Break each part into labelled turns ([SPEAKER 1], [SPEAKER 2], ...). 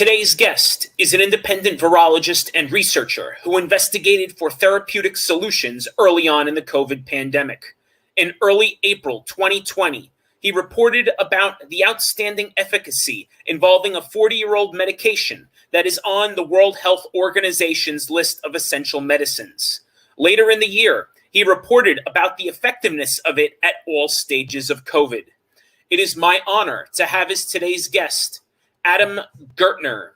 [SPEAKER 1] Today's guest is an independent virologist and researcher who investigated for therapeutic solutions early on in the COVID pandemic. In early April 2020, he reported about the outstanding efficacy involving a 40-year-old medication that is on the World Health Organization's list of essential medicines. Later in the year, he reported about the effectiveness of it at all stages of COVID. It is my honor to have as today's guest, Adam Gaertner.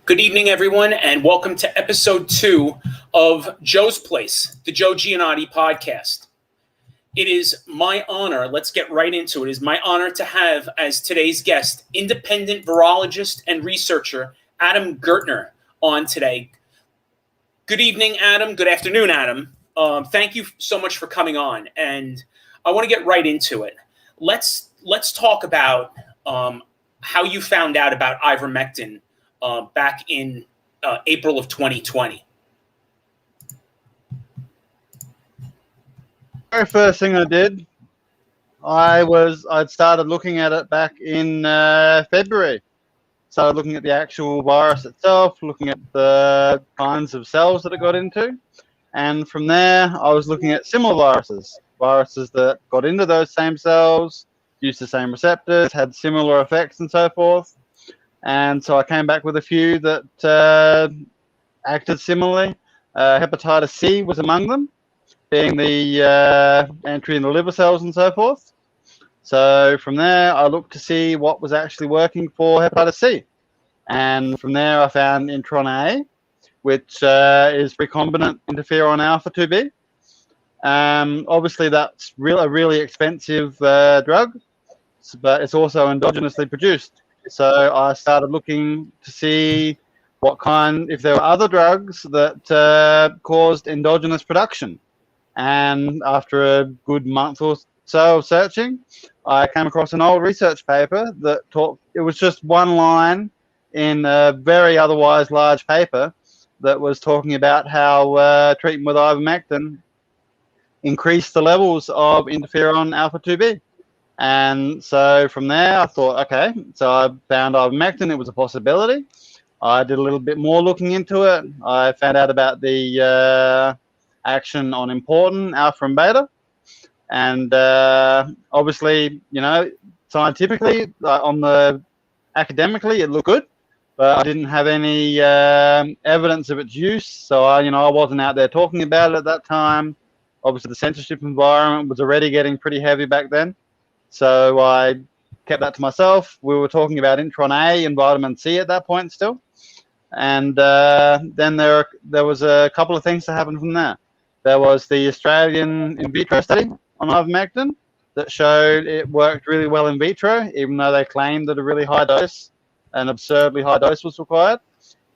[SPEAKER 1] Good evening, everyone, and welcome to episode 2 of Joe's Place, the Joe Giannotti Podcast. It is my honor, let's get right into it. It is my honor to have as today's guest, independent virologist and researcher, Adam Gaertner, on today. Good evening, Adam. Good afternoon, Adam. Thank you so much for coming on, and I want to get right into it. Let's talk about how you found out about ivermectin back in April of 2020.
[SPEAKER 2] Very first thing I did, I'd started looking at it back in February. Started looking at the actual virus itself, looking at the kinds of cells that it got into. And from there, I was looking at similar viruses that got into those same cells, used the same receptors, had similar effects and so forth. And so I came back with a few that acted similarly. Hepatitis C was among them, being the entry in the liver cells and so forth. So from there, I looked to see what was actually working for hepatitis C. And from there, I found intron A, which is recombinant interferon alpha 2B. Obviously, that's a really expensive drug, but it's also endogenously produced. So I started looking to see if there were other drugs that caused endogenous production. And after a good month or so of searching, I came across an old research paper that it was just one line in a very otherwise large paper that was talking about how treatment with ivermectin increased the levels of interferon alpha 2B. And so from there, I thought, okay, so I found ivermectin. It was a possibility. I did a little bit more looking into it. I found out about the action on important alpha and beta. And obviously, scientifically, academically, it looked good. But I didn't have any evidence of its use. So, I wasn't out there talking about it at that time. Obviously, the censorship environment was already getting pretty heavy back then. So I kept that to myself. We were talking about intron A and vitamin C at that point still. And then there was a couple of things that happened from there. There was the Australian in vitro study on ivermectin that showed it worked really well in vitro, even though they claimed that a really high dose, an absurdly high dose was required.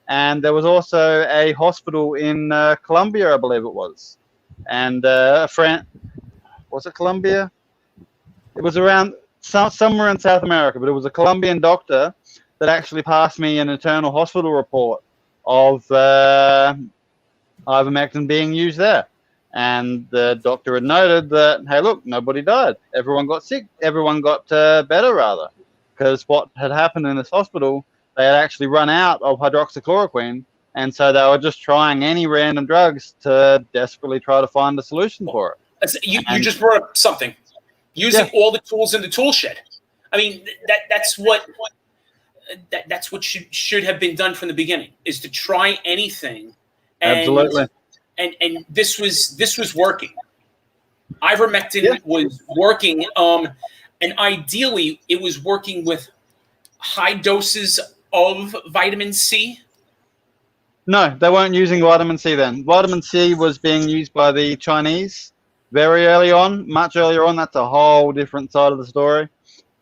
[SPEAKER 2] And there was also a hospital in Colombia, I believe it was. And was it Colombia? It was around somewhere in South America, but it was a Colombian doctor that actually passed me an internal hospital report of ivermectin being used there. And the doctor had noted that, hey, look, nobody died. Everyone got sick. Everyone got better, rather. Because what had happened in this hospital, they had actually run out of hydroxychloroquine. And so they were just trying any random drugs to desperately try to find a solution for it.
[SPEAKER 1] You just brought up something. Using all the tools in the tool shed. I mean, that's what should have been done from the beginning, is to try anything. And,
[SPEAKER 2] absolutely.
[SPEAKER 1] And this was working. Ivermectin was working, and ideally it was working with high doses of vitamin C.
[SPEAKER 2] No, they weren't using vitamin C then. Vitamin C was being used by the Chinese very early on, much earlier on. That's a whole different side of the story.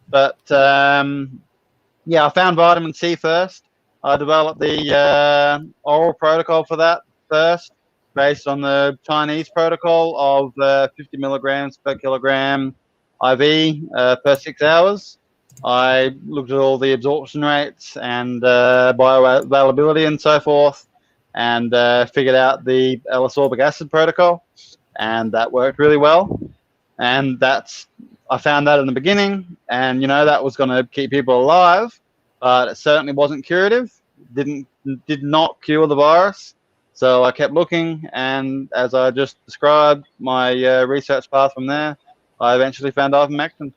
[SPEAKER 2] But yeah, I found vitamin C first. I developed the oral protocol for that first, based on the Chinese protocol of 50 milligrams per kilogram IV per 6 hours. I looked at all the absorption rates and bioavailability and so forth, and figured out the L-ascorbic acid protocol, and that worked really well. And I found that in the beginning, and that was going to keep people alive, but it certainly wasn't curative. Did not cure the virus. So I kept looking, and as I just described my research path from there, I eventually found ivermectin.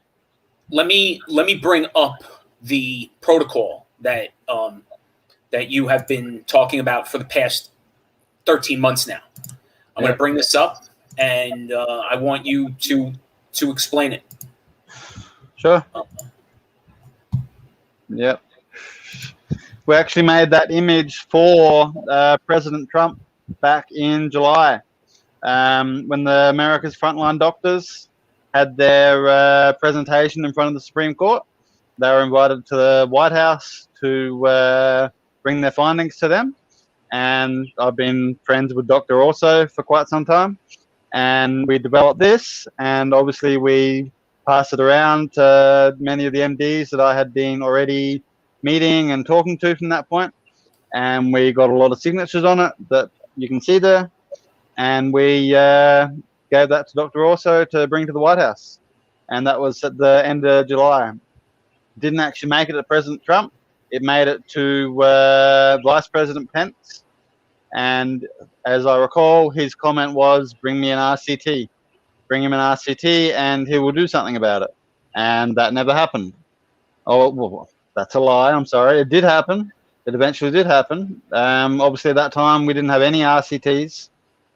[SPEAKER 1] Let me bring up the protocol that you have been talking about for the past 13 months now. I'm going to bring this up, and I want you to explain it.
[SPEAKER 2] Sure. Yep. We actually made that image for President Trump back in July, when the America's Frontline Doctors had their presentation in front of the Supreme Court. They were invited to the White House to bring their findings to them. And I've been friends with Dr. Orso for quite some time. And we developed this, and obviously we passed it around to many of the MDs that I had been already meeting and talking to from that point. And we got a lot of signatures on it that you can see there. And we gave that to Dr. Orso to bring to the White House. And that was at the end of July. Didn't actually make it to President Trump. It made it to Vice President Pence. And as I recall, his comment was, bring me an RCT. Bring him an RCT and he will do something about it. And that never happened. Oh, well, that's a lie. I'm sorry. It did happen. It eventually did happen. Obviously, at that time, we didn't have any RCTs.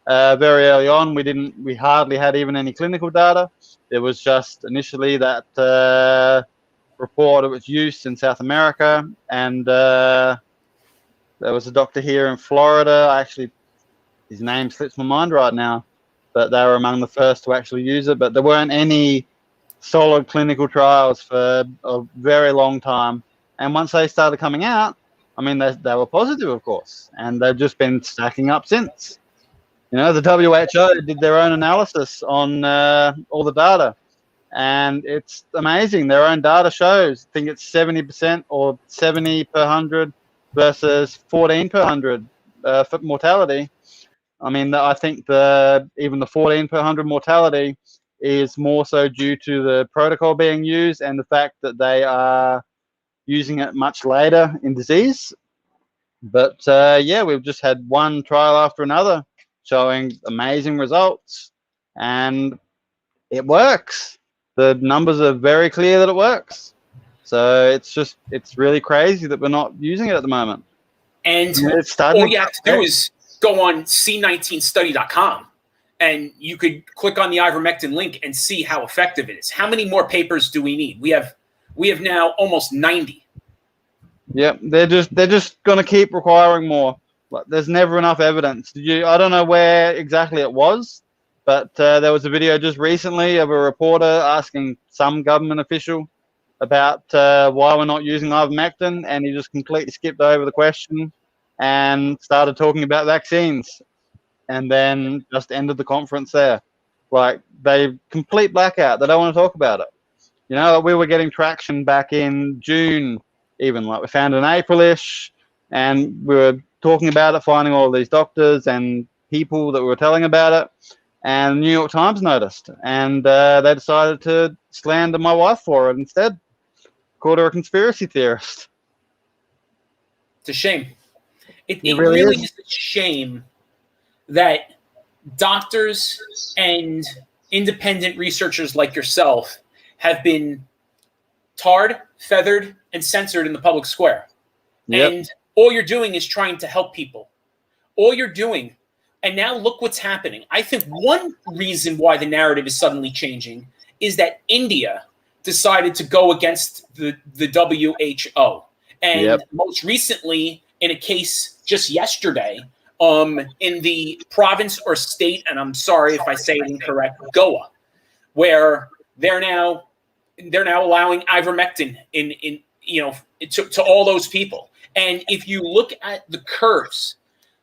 [SPEAKER 2] Very early on, we hardly had even any clinical data. It was just initially that report of its use in South America. And there was a doctor here in Florida. His name slips my mind right now, but they were among the first to actually use it. But there weren't any solid clinical trials for a very long time. And once they started coming out, I mean, they were positive, of course, and they've just been stacking up since. The WHO did their own analysis on all the data, and it's amazing. Their own data shows, I think it's 70% or 70 per 100 versus 14 per 100 for mortality. I mean, I think even the 14 per 100 mortality is more so due to the protocol being used and the fact that they are using it much later in disease. But yeah, we've just had one trial after another showing amazing results, and it works. The numbers are very clear that it works. So it's really crazy that we're not using it at the moment.
[SPEAKER 1] And all you have to do is go on C19study.com, and you could click on the ivermectin link and see how effective it is. How many more papers do we need? We have now almost 90.
[SPEAKER 2] Yep, they're just going to keep requiring more. There's never enough evidence. I don't know where exactly it was, but there was a video just recently of a reporter asking some government official about why we're not using ivermectin, and he just completely skipped over the question and started talking about vaccines, and then just ended the conference there. Like, they complete blackout. They don't want to talk about it. We were getting traction back in June, even. Like, we found in April-ish, and we were talking about it, finding all these doctors and people that were telling about it, and the New York Times noticed, and they decided to slander my wife for it instead. Called her a conspiracy theorist.
[SPEAKER 1] It's a shame. It really is a shame that doctors and independent researchers like yourself have been tarred, feathered, and censored in the public square. Yep. And all you're doing is trying to help people. All you're doing, and now look what's happening. I think one reason why the narrative is suddenly changing is that India decided to go against the WHO. And most recently, in a case just yesterday, in the province or state, and I'm sorry if I say it incorrect, Goa, where they're now they're now allowing ivermectin in to all those people. And if you look at the curves,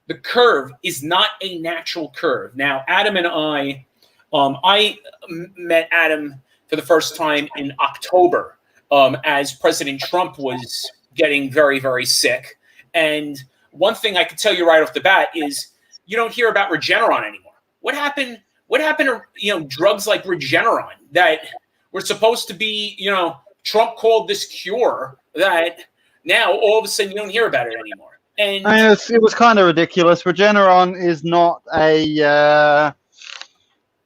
[SPEAKER 1] the curve is not a natural curve. Now, Adam and I met Adam for the first time in October as President Trump was getting very, very sick. And one thing I can tell you right off the bat is you don't hear about Regeneron anymore. What happened to, drugs like Regeneron that were supposed to be, Trump called this cure that now all of a sudden you don't hear about it anymore. And
[SPEAKER 2] I mean, it was kind of ridiculous. Regeneron is not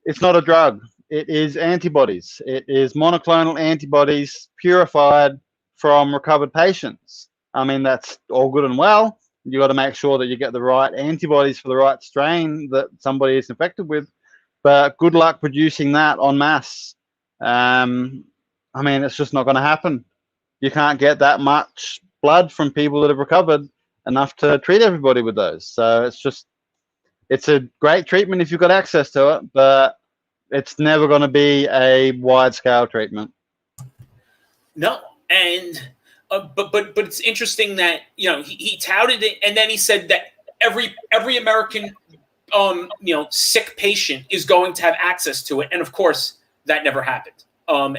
[SPEAKER 2] it's not a drug. It is antibodies. It is monoclonal antibodies purified from recovered patients. I mean, that's all good and well. You got to make sure that you get the right antibodies for the right strain that somebody is infected with. But good luck producing that en masse. I mean, it's just not going to happen. You can't get that much blood from people that have recovered enough to treat everybody with those. So it's a great treatment if you've got access to it, but it's never going to be a wide-scale treatment.
[SPEAKER 1] No, and but it's interesting that he touted it, and then he said that every American sick patient is going to have access to it, and of course that never happened. And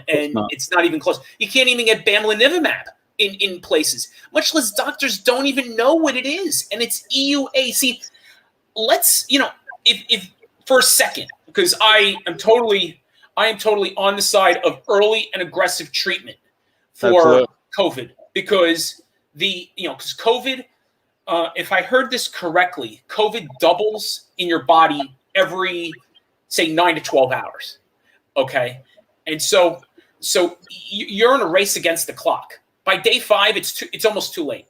[SPEAKER 1] it's not even close. You can't even get bamlanivimab in places, much less doctors don't even know what it is, and it's EUA. See, let's if for a second, because I am totally on the side of early and aggressive treatment for COVID, because because COVID, if I heard this correctly, COVID doubles in your body every, say, 9 to 12 hours. Okay. And so you're in a race against the clock. By day 5, it's almost too late.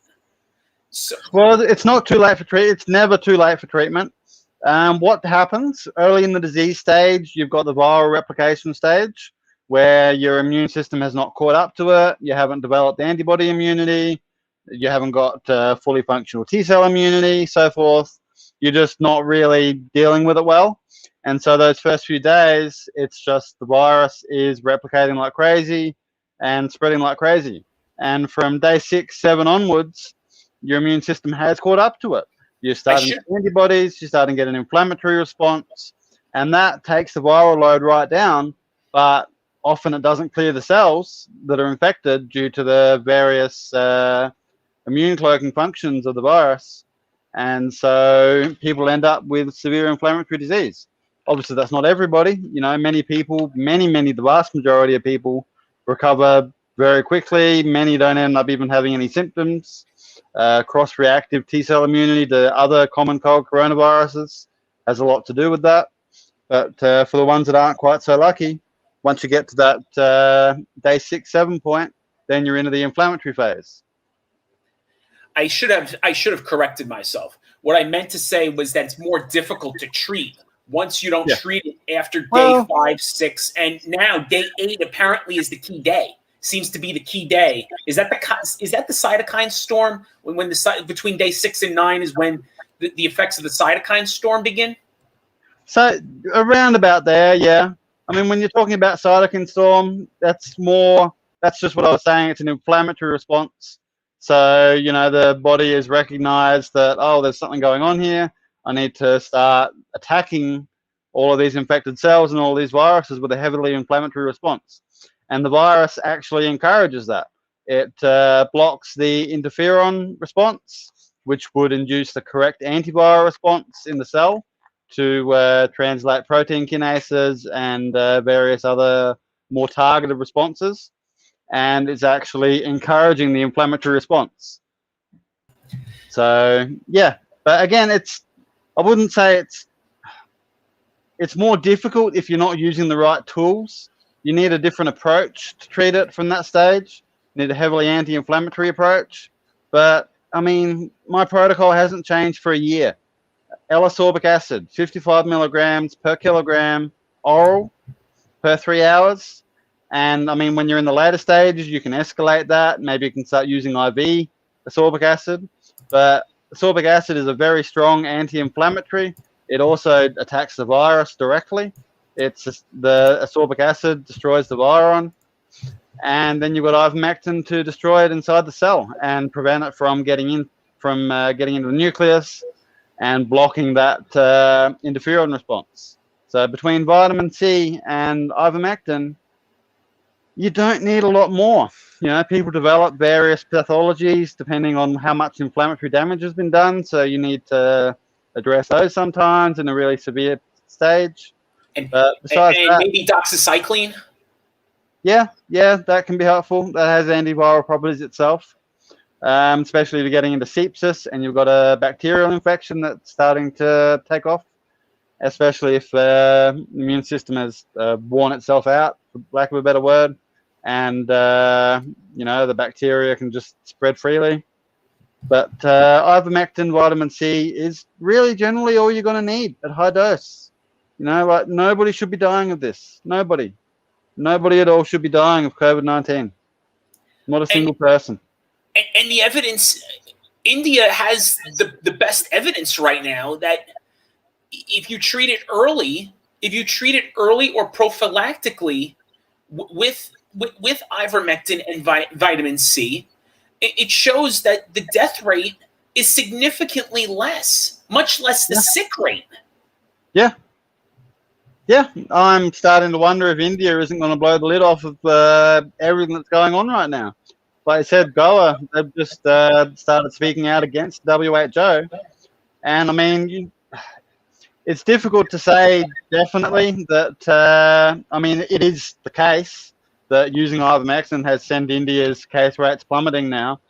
[SPEAKER 1] So,
[SPEAKER 2] well, it's not too late for treatment. It's never too late for treatment. What happens early in the disease stage? You've got the viral replication stage, where your immune system has not caught up to it. You haven't developed antibody immunity. You haven't got fully functional T-cell immunity, so forth. You're just not really dealing with it well. And so those first few days, it's just the virus is replicating like crazy and spreading like crazy. And from day 6, 7 onwards, your immune system has caught up to it. You're starting to get antibodies, you're starting to get an inflammatory response, and that takes the viral load right down, but often it doesn't clear the cells that are infected due to the various immune cloaking functions of the virus. And so people end up with severe inflammatory disease. Obviously, that's not everybody. Many people, the vast majority of people recover very quickly. Many don't end up even having any symptoms. Cross-reactive T-cell immunity to other common cold coronaviruses has a lot to do with that. But for the ones that aren't quite so lucky, once you get to that day 6, 7 point, then you're into the inflammatory phase.
[SPEAKER 1] I should have corrected myself. What I meant to say was that it's more difficult to treat once you don't treat it after day 5, 6, and now day 8 apparently is the key day. Seems to be the key day. Is that the cytokine storm? When between day 6 and 9 is when the effects of the cytokine storm begin? So
[SPEAKER 2] around about there, yeah. I mean, when you're talking about cytokine storm, that's just what I was saying. It's an inflammatory response. So, the body has recognized that, there's something going on here. I need to start attacking all of these infected cells and all these viruses with a heavily inflammatory response. And the virus actually encourages that. It blocks the interferon response, which would induce the correct antiviral response in the cell to translate protein kinases and various other more targeted responses. And it's actually encouraging the inflammatory response. So, yeah. But again, I wouldn't say it's more difficult if you're not using the right tools. You need a different approach to treat it from that stage. You need a heavily anti-inflammatory approach. But, I mean, my protocol hasn't changed for a year. L-ascorbic acid, 55 milligrams per kilogram, oral, per 3 hours. And, I mean, when you're in the later stages, you can escalate that. Maybe you can start using IV ascorbic acid. But ascorbic acid is a very strong anti-inflammatory. It also attacks the virus directly. It's just the ascorbic acid destroys the viron. and then you've got ivermectin to destroy it inside the cell and prevent it from getting into the nucleus and blocking that interferon response. So between vitamin C and ivermectin, you don't need a lot more. People develop various pathologies depending on how much inflammatory damage has been done. So you need to address those sometimes in a really severe stage.
[SPEAKER 1] And
[SPEAKER 2] besides that,
[SPEAKER 1] maybe doxycycline.
[SPEAKER 2] Yeah, that can be helpful. That has antiviral properties itself, especially if you're getting into sepsis and you've got a bacterial infection that's starting to take off, especially if the immune system has worn itself out, for lack of a better word, and the bacteria can just spread freely. But ivermectin, vitamin C is really generally all you're going to need at high dose. Nobody should be dying of this. Nobody at all should be dying of COVID-19. Not a single person.
[SPEAKER 1] And the evidence, India has the best evidence right now that if you treat it early or prophylactically with ivermectin and vitamin C, it shows that the death rate is significantly less, much less the sick rate.
[SPEAKER 2] Yeah. Yeah, I'm starting to wonder if India isn't going to blow the lid off of everything that's going on right now. Like I said, Goa, they've just started speaking out against WHO. And, I mean, it's difficult to say definitely that, it is the case that using ivermectin has sent India's case rates plummeting now.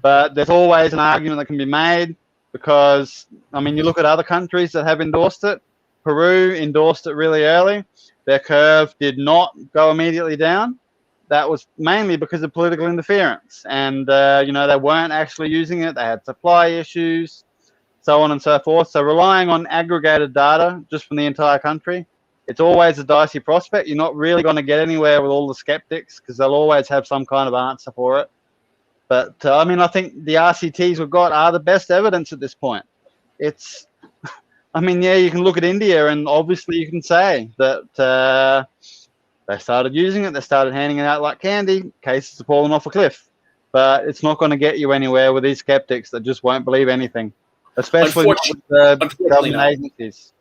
[SPEAKER 2] But there's always an argument that can be made because, you look at other countries that have endorsed it. Peru endorsed it really early. Their curve did not go immediately down. That was mainly because of political interference. And, they weren't actually using it. They had supply issues, so on and so forth. So relying on aggregated data just from the entire country, it's always a dicey prospect. You're not really going to get anywhere with all the skeptics because they'll always have some kind of answer for it. But, I think the RCTs we've got are the best evidence at this point. You can look at India and obviously you can say that they started using it, they started handing it out like candy, cases are falling off a cliff. But it's not going to get you anywhere with these skeptics that just won't believe anything, especially with the government agencies.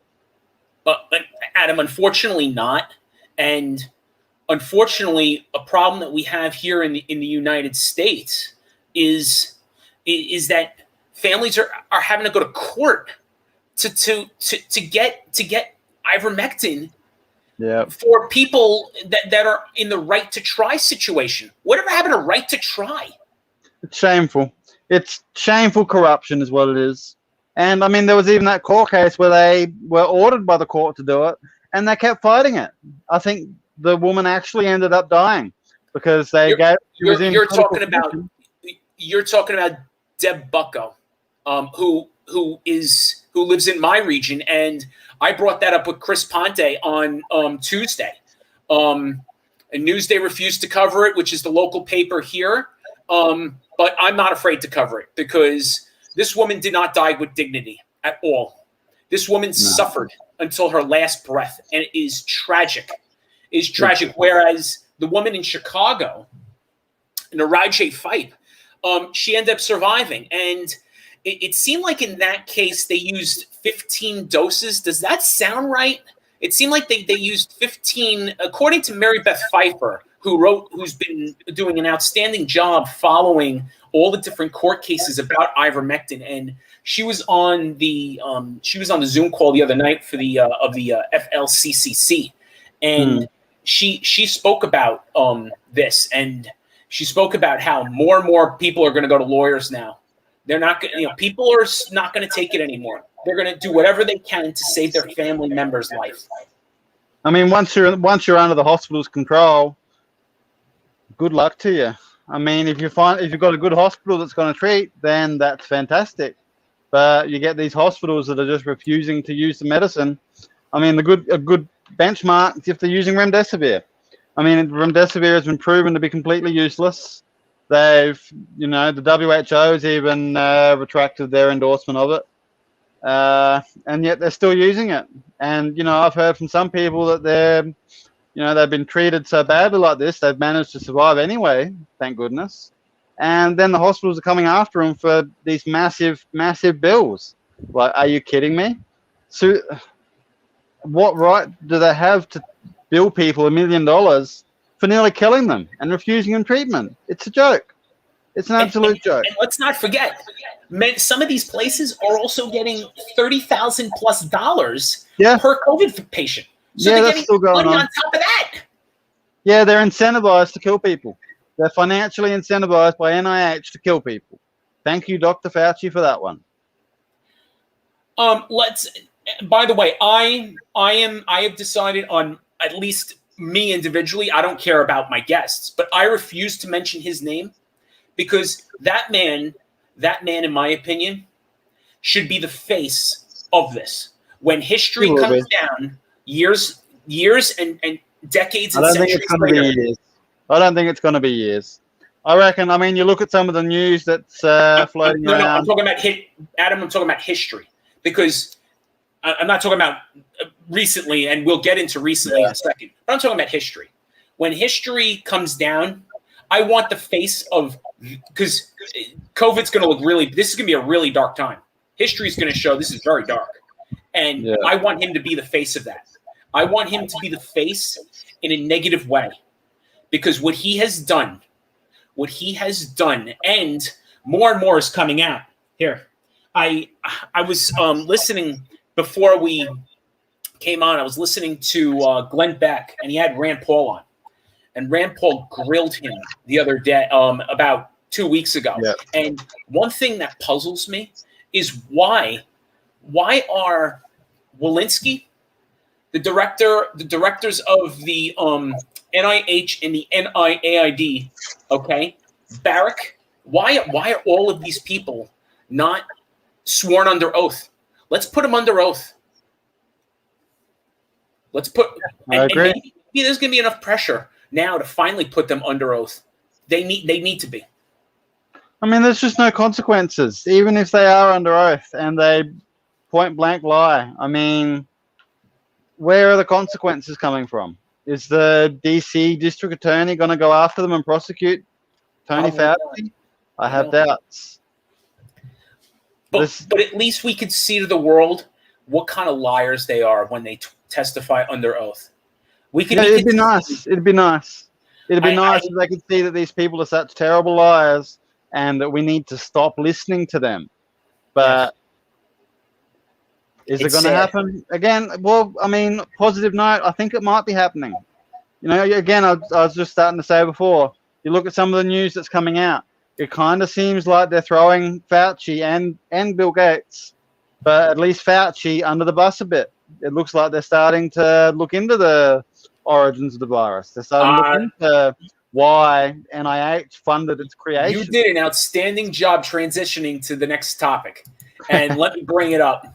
[SPEAKER 1] But Adam, unfortunately not. And unfortunately, a problem that we have here in the United States is that families are having to go to court to get ivermectin for people that are in the right to try situation. Whatever happened to right to try?
[SPEAKER 2] It's shameful. It's shameful corruption is what it is. And there was even that court case where they were ordered by the court to do it and they kept fighting it. I think the woman actually ended up dying because they You're
[SPEAKER 1] talking about Deb Bucko, who lives in my region, and I brought that up with Chris Ponte on Tuesday. And Newsday refused to cover it, which is the local paper here. But I'm not afraid to cover it because this woman did not die with dignity at all. This woman suffered until her last breath, and it is tragic. It's tragic. Whereas the woman in Chicago, Narajay Fipe, she ended up surviving, and it seemed like in that case they used 15 doses. Does that sound right? It seemed like they used 15, according to Mary Beth Pfeiffer, who's been doing an outstanding job following all the different court cases about ivermectin, and she was on the Zoom call the other night for the FLCCC, and she spoke about this, and she spoke about how more and more people are going to go to lawyers now. They're not, people are not going to take it anymore. They're going to do whatever they can to save their family member's life.
[SPEAKER 2] Once you're under the hospital's control, good luck to you. If you've got a good hospital that's going to treat, then that's fantastic. But you get these hospitals that are just refusing to use the medicine. A good benchmark is if they're using remdesivir. Remdesivir has been proven to be completely useless. The WHO has even retracted their endorsement of it. And yet they're still using it. And, I've heard from some people that they're They've been treated so badly like this, they've managed to survive anyway, thank goodness. And then the hospitals are coming after them for these massive, massive bills. Like, are you kidding me? So what right do they have to bill people $1 million for nearly killing them and refusing them treatment? It's a joke. It's an absolute joke.
[SPEAKER 1] And let's not forget, some of these places are also getting $30,000+ per COVID patient. So they're
[SPEAKER 2] that's
[SPEAKER 1] getting
[SPEAKER 2] still going
[SPEAKER 1] money
[SPEAKER 2] on
[SPEAKER 1] on top of that.
[SPEAKER 2] Yeah, they're incentivized to kill people. They're financially incentivized by NIH to kill people. Thank you, Dr. Fauci, for that one.
[SPEAKER 1] By the way, I have decided on, at least me individually, I don't care about my guests, but I refuse to mention his name because that man, in my opinion, should be the face of this. When history comes down, years and decades and centuries later.
[SPEAKER 2] I don't think it's going to be years. I reckon, you look at some of the news that's floating around. No,
[SPEAKER 1] I'm talking about Adam, I'm talking about history. Because I'm not talking about recently, and we'll get into recently in a second, but I'm talking about history. When history comes down, I want the face of, because COVID's going to look this is going to be a really dark time. History is going to show this is very dark. And I want him to be the face of that. I want him to be the face in a negative way. Because what he has done, and more is coming out. Here, I was listening before we came on. I was listening to Glenn Beck, and he had Rand Paul on. And Rand Paul grilled him the other day, about 2 weeks ago. Yeah. And one thing that puzzles me is why are Walensky, the directors of the NIH and the NIAID, okay, Barrick, why are all of these people not sworn under oath? Let's put them under oath. I agree. And maybe there's going to be enough pressure now to finally put them under oath. They need to be.
[SPEAKER 2] There's just no consequences, even if they are under oath and they point blank lie. Where are the consequences coming from? Is the DC district attorney going to go after them and prosecute Tony Fauci? I have doubts.
[SPEAKER 1] But at least we could see to the world what kind of liars they are when they testify under oath.
[SPEAKER 2] It'd be nice. It'd be nice if they could see that these people are such terrible liars and that we need to stop listening to them. But is it going to happen? Again, positive note, I think it might be happening. Again, I was just starting to say before, you look at some of the news that's coming out, it kind of seems like they're throwing Fauci and Bill Gates, but at least Fauci under the bus a bit. It looks like they're starting to look into the origins of the virus. They're starting to look into why NIH funded its creation.
[SPEAKER 1] You did an outstanding job transitioning to the next topic. And let me bring it up.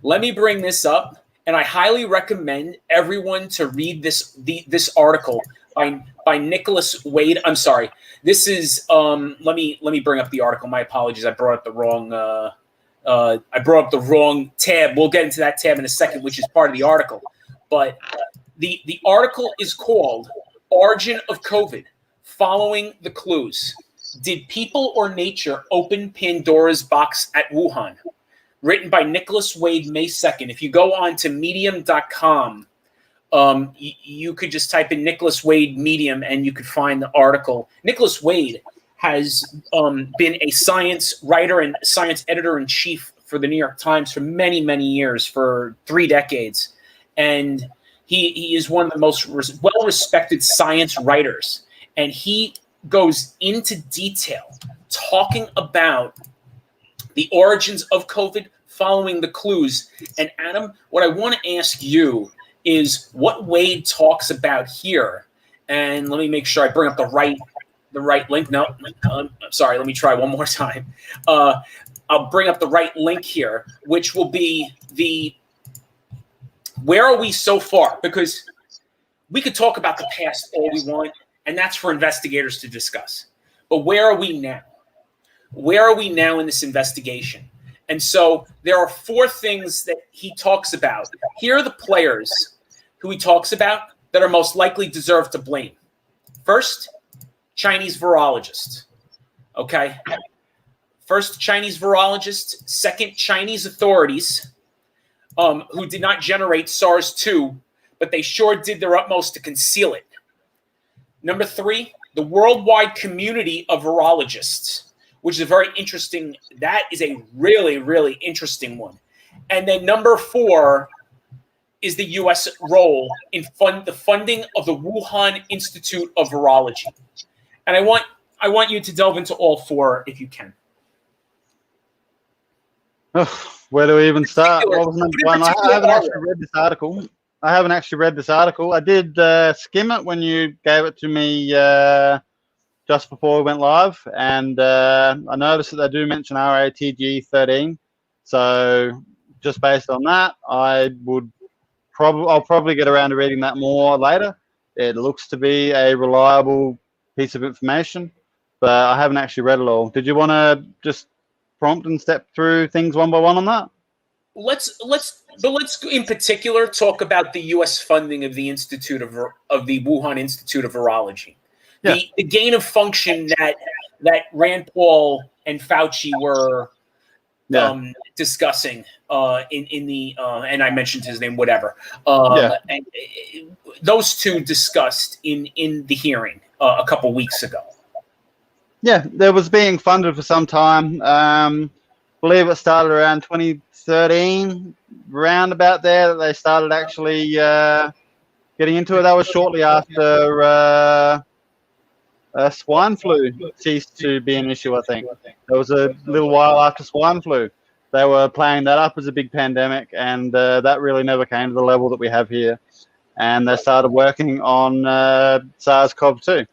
[SPEAKER 1] Let me bring this up. And I highly recommend everyone to read this article by Nicholas Wade. I'm sorry. This is let me bring up the article. My apologies. I brought up the wrong tab. We'll get into that tab in a second, which is part of the article. But the article is called Origin of COVID, Following the Clues. Did People or Nature Open Pandora's Box at Wuhan? Written by Nicholas Wade, May 2nd. If you go on to medium.com, you could just type in Nicholas Wade Medium and you could find the article. Nicholas Wade has been a science writer and science editor-in-chief for the New York Times for many, many years, for 3 decades. And he is one of the most well-respected science writers. And he goes into detail talking about the origins of COVID, following the clues. And Adam, what I want to ask you is what Wade talks about here. And let me make sure I bring up the right link. No, I'm sorry. Let me try one more time. I'll bring up the right link here, which will be where are we so far? Because we could talk about the past all we want, and that's for investigators to discuss. But where are we now? Where are we now in this investigation? And so there are 4 things that he talks about. Here are the players who he talks about. that are most likely deserve to blame. First, Chinese virologist. Okay. First, Chinese virologist. Second, Chinese authorities who did not generate SARS-2, but they sure did their utmost to conceal it. Number three, the worldwide community of virologists, which is a very interesting, that is a really, really interesting one. And then number four is the U.S. role in the funding of the Wuhan Institute of Virology. And I want you to delve into all four if you can.
[SPEAKER 2] Oh, where do we even start? What was number one? I haven't actually read this article. I did skim it when you gave it to me just before we went live, and I noticed that they do mention RATG13. So just based on that, I'll probably get around to reading that more later. It looks to be a reliable piece of information, but I haven't actually read it all. Did you want to just prompt and step through things one by one on that?
[SPEAKER 1] Let's in particular talk about the U.S. funding of the Wuhan Institute of Virology. Yeah. The gain of function that Rand Paul and Fauci were discussing in the and I mentioned his name, whatever. And those two discussed in the hearing a couple weeks ago.
[SPEAKER 2] Yeah, there was being funded for some time. I believe it started around 2013, round about there, that they started actually getting into it. That was shortly after swine flu ceased to be an issue, I think. It was a little while after swine flu. They were playing that up as a big pandemic, and that really never came to the level that we have here. And they started working on SARS-CoV-2.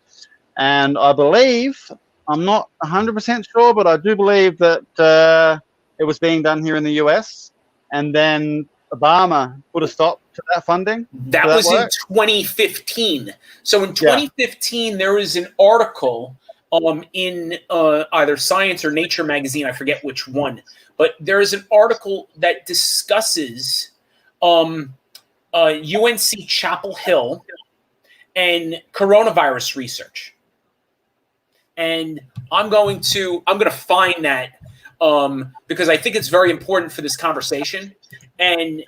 [SPEAKER 2] And I believe, I'm not 100% sure, but I do believe that it was being done here in the US. And then Obama put a stop to that funding.
[SPEAKER 1] That was in 2015. So in 2015, there was an article in either Science or Nature magazine, I forget which one, but there is an article that discusses UNC Chapel Hill and coronavirus research. And I'm going to find that because I think it's very important for this conversation. And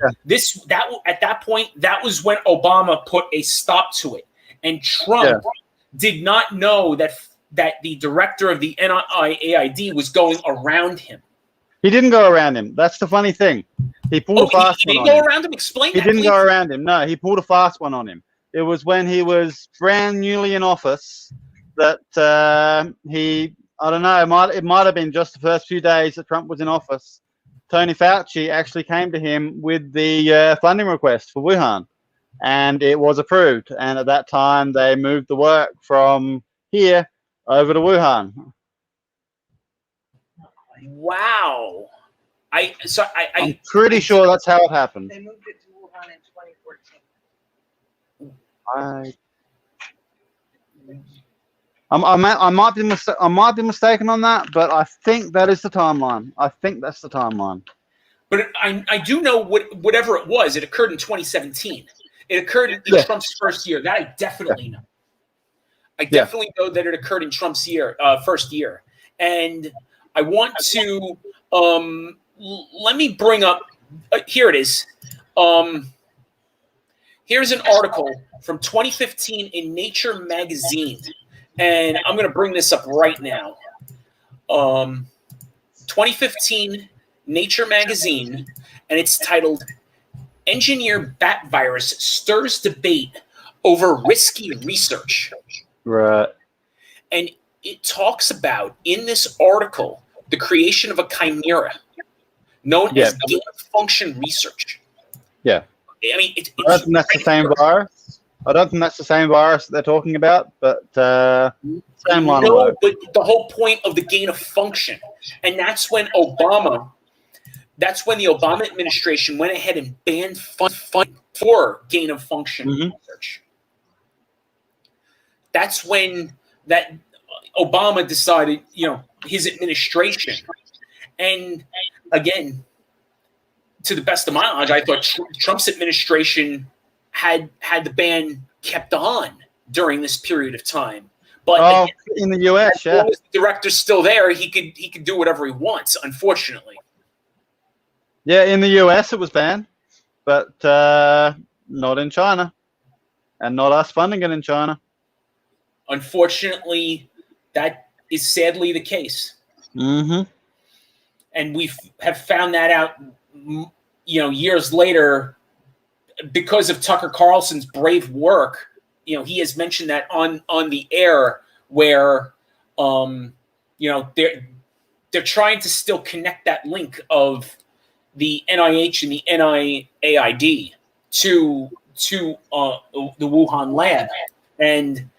[SPEAKER 1] at that point, that was when Obama put a stop to it. And Trump did not know that the director of the NIAID was going around him.
[SPEAKER 2] He didn't go around him. That's the funny thing. He pulled a fast one on him. He
[SPEAKER 1] didn't go around him? Explain that,
[SPEAKER 2] He didn't go around him. No, he pulled a fast one on him. It was when he was brand newly in office that I don't know, it might have been just the first few days that Trump was in office. Tony Fauci actually came to him with the funding request for Wuhan, and it was approved. And at that time, they moved the work from here over to Wuhan.
[SPEAKER 1] Wow.
[SPEAKER 2] I'm pretty sure that's how it happened.
[SPEAKER 3] They moved it to Wuhan in 2014.
[SPEAKER 2] I might be mistaken on that, but I think that is the timeline.
[SPEAKER 1] But I do know whatever it was, it occurred in 2017. It occurred in Trump's first year. That I definitely know. I definitely know that it occurred in Trump's first year. And I want to let me bring up. Here it is. Here's an article from 2015 in Nature magazine. And I'm going to bring this up right now. 2015 Nature magazine, and it's titled "Engineer Bat Virus Stirs Debate Over Risky Research."
[SPEAKER 2] Right.
[SPEAKER 1] And it talks about, in this article, the creation of a chimera known as gain-of-function research.
[SPEAKER 2] Yeah.
[SPEAKER 1] I mean,
[SPEAKER 2] I don't think that's the same virus. I don't think that's the same virus that they're talking about, but same line of work.
[SPEAKER 1] But the whole point of the gain of function, and that's when the Obama administration went ahead and banned funding for gain of function research. That's when that Obama decided, his administration, and again, to the best of my knowledge, I thought Trump's administration had the ban kept on during this period of time. But
[SPEAKER 2] Oh,
[SPEAKER 1] again,
[SPEAKER 2] in the US,
[SPEAKER 1] as
[SPEAKER 2] yeah.
[SPEAKER 1] long as the director's still there, he could do whatever he wants, unfortunately.
[SPEAKER 2] Yeah, in the US it was banned, but not in China. And not us funding it in China.
[SPEAKER 1] Unfortunately, that is sadly the case.
[SPEAKER 2] Mm-hmm.
[SPEAKER 1] And we have found that out, years later because of Tucker Carlson's brave work. He has mentioned that on the air where, they're trying to still connect that link of the NIH and the NIAID to the Wuhan lab. And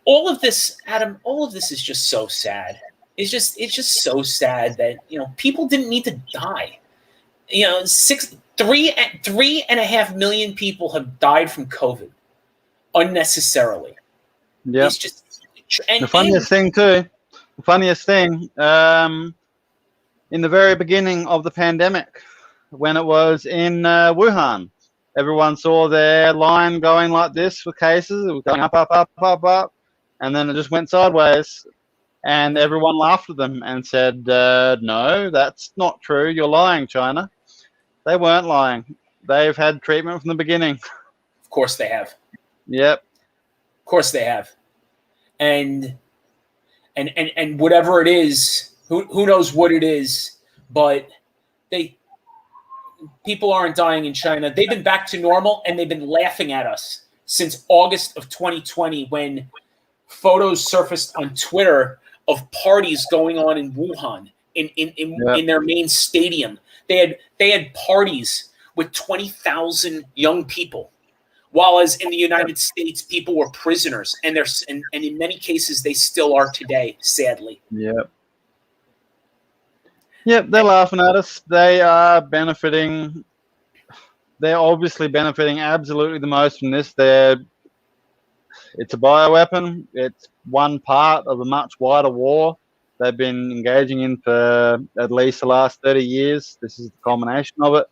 [SPEAKER 1] all of this, Adam, all of this is just so sad. It's just so sad that people didn't need to die. 3.5 million people have died from COVID unnecessarily.
[SPEAKER 2] Yeah.
[SPEAKER 1] It's just
[SPEAKER 2] The funniest thing, in the very beginning of the pandemic, when it was in Wuhan, everyone saw their line going like this with cases. It was going up, up, up, up, up, and then it just went sideways. And everyone laughed at them and said, no, that's not true. You're lying, China. They weren't lying. They've had treatment from the beginning.
[SPEAKER 1] Of course they have.
[SPEAKER 2] Yep.
[SPEAKER 1] Of course they have. And whatever it is, who knows what it is, but people aren't dying in China. They've been back to normal, and they've been laughing at us since August of 2020 when photos surfaced on Twitter of parties going on in Wuhan in their main stadium. They had parties with 20,000 young people, while as in the United States, people were prisoners, and in many cases they still are today, sadly.
[SPEAKER 2] Yep. Yep, they're laughing at us. They are benefiting. They're obviously benefiting absolutely the most from this. It's a bioweapon. It's one part of a much wider war they've been engaging in for at least the last 30 years. This is the culmination of it.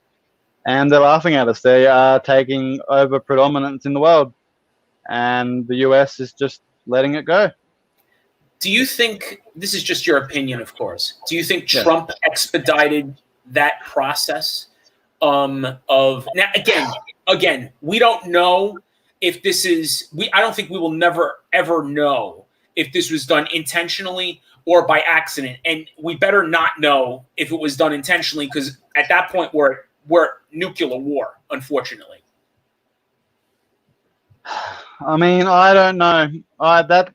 [SPEAKER 2] And they're laughing at us. They are taking over predominance in the world. And the US is just letting it go.
[SPEAKER 1] Do you think, this is just your opinion, of course, do you think Trump expedited that process now, again, we don't know if this is, I don't think we will never, ever know if this was done intentionally or by accident. And we better not know if it was done intentionally, because at that point we're at nuclear war, unfortunately.
[SPEAKER 2] I mean, I don't know.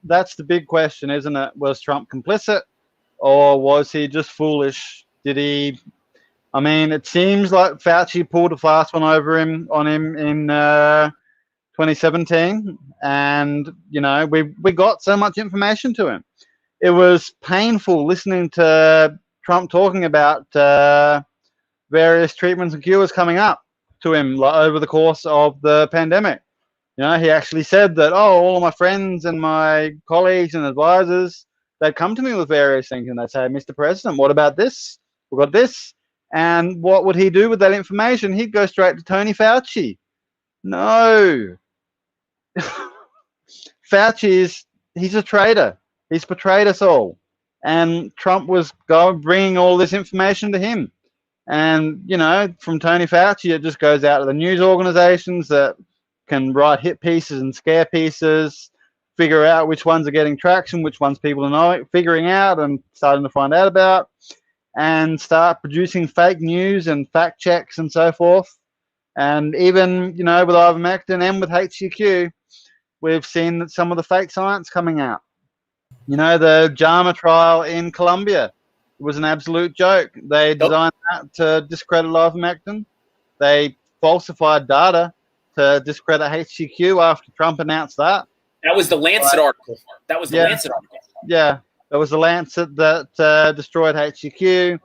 [SPEAKER 2] That's the big question, isn't it? Was Trump complicit, or was he just foolish? Did he? I mean, it seems like Fauci pulled a fast one on him in 2017, and we got so much information to him. It was painful listening to Trump talking about various treatments and cures coming up to him over the course of the pandemic. He actually said that, all of my friends and my colleagues and advisors, they'd come to me with various things and they'd say, Mr. President, what about this? We've got this. And what would he do with that information? He'd go straight to Tony Fauci. No. Fauci he's a traitor. He's betrayed us all. And Trump was bringing all this information to him. And, from Tony Fauci, it just goes out to the news organizations that can write hit pieces and scare pieces, figure out which ones are getting traction, which ones people are figuring out and starting to find out about, and start producing fake news and fact checks and so forth. And even, with ivermectin and with HCQ, we've seen that some of the fake science coming out. The JAMA trial in Colombia was an absolute joke. They designed that to discredit ivermectin. They falsified data to discredit HCQ after Trump announced that.
[SPEAKER 1] That was the Lancet article.
[SPEAKER 2] Yeah, it was the Lancet that destroyed HCQ,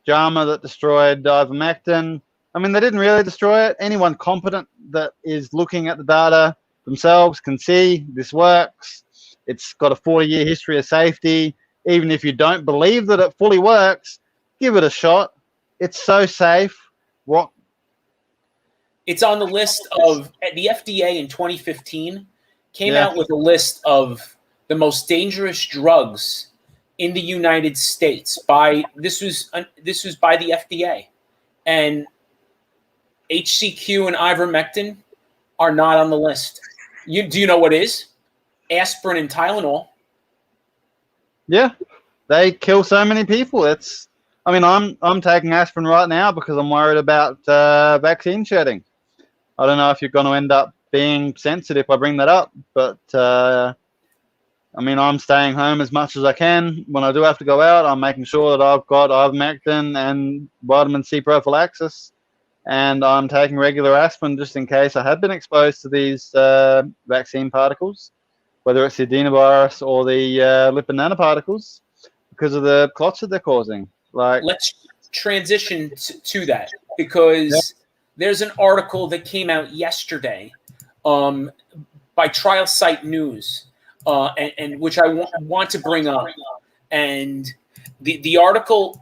[SPEAKER 2] JAMA that destroyed ivermectin. I mean, they didn't really destroy it. Anyone competent that is looking at the data themselves can see this works. It's got a 40-year history of safety. Even if you don't believe that it fully works, give it a shot. It's so safe.
[SPEAKER 1] It's on the list of the FDA in 2015 came out with a list of the most dangerous drugs in the United States this was by the FDA, and HCQ and ivermectin are not on the list. Do you know what is? Aspirin and Tylenol.
[SPEAKER 2] Yeah, they kill so many people. I'm taking aspirin right now because I'm worried about vaccine shedding. I don't know if you're going to end up being sensitive if I bring that up, but I'm staying home as much as I can. When I do have to go out, I'm making sure that I've got ivermectin and vitamin C prophylaxis, and I'm taking regular aspirin just in case I have been exposed to these vaccine particles, whether it's the adenovirus or the lipid nanoparticles, because of the clots that they're causing.
[SPEAKER 1] Let's transition to that, because there's an article that came out yesterday by Trial Site News, and which I want to bring up. And the article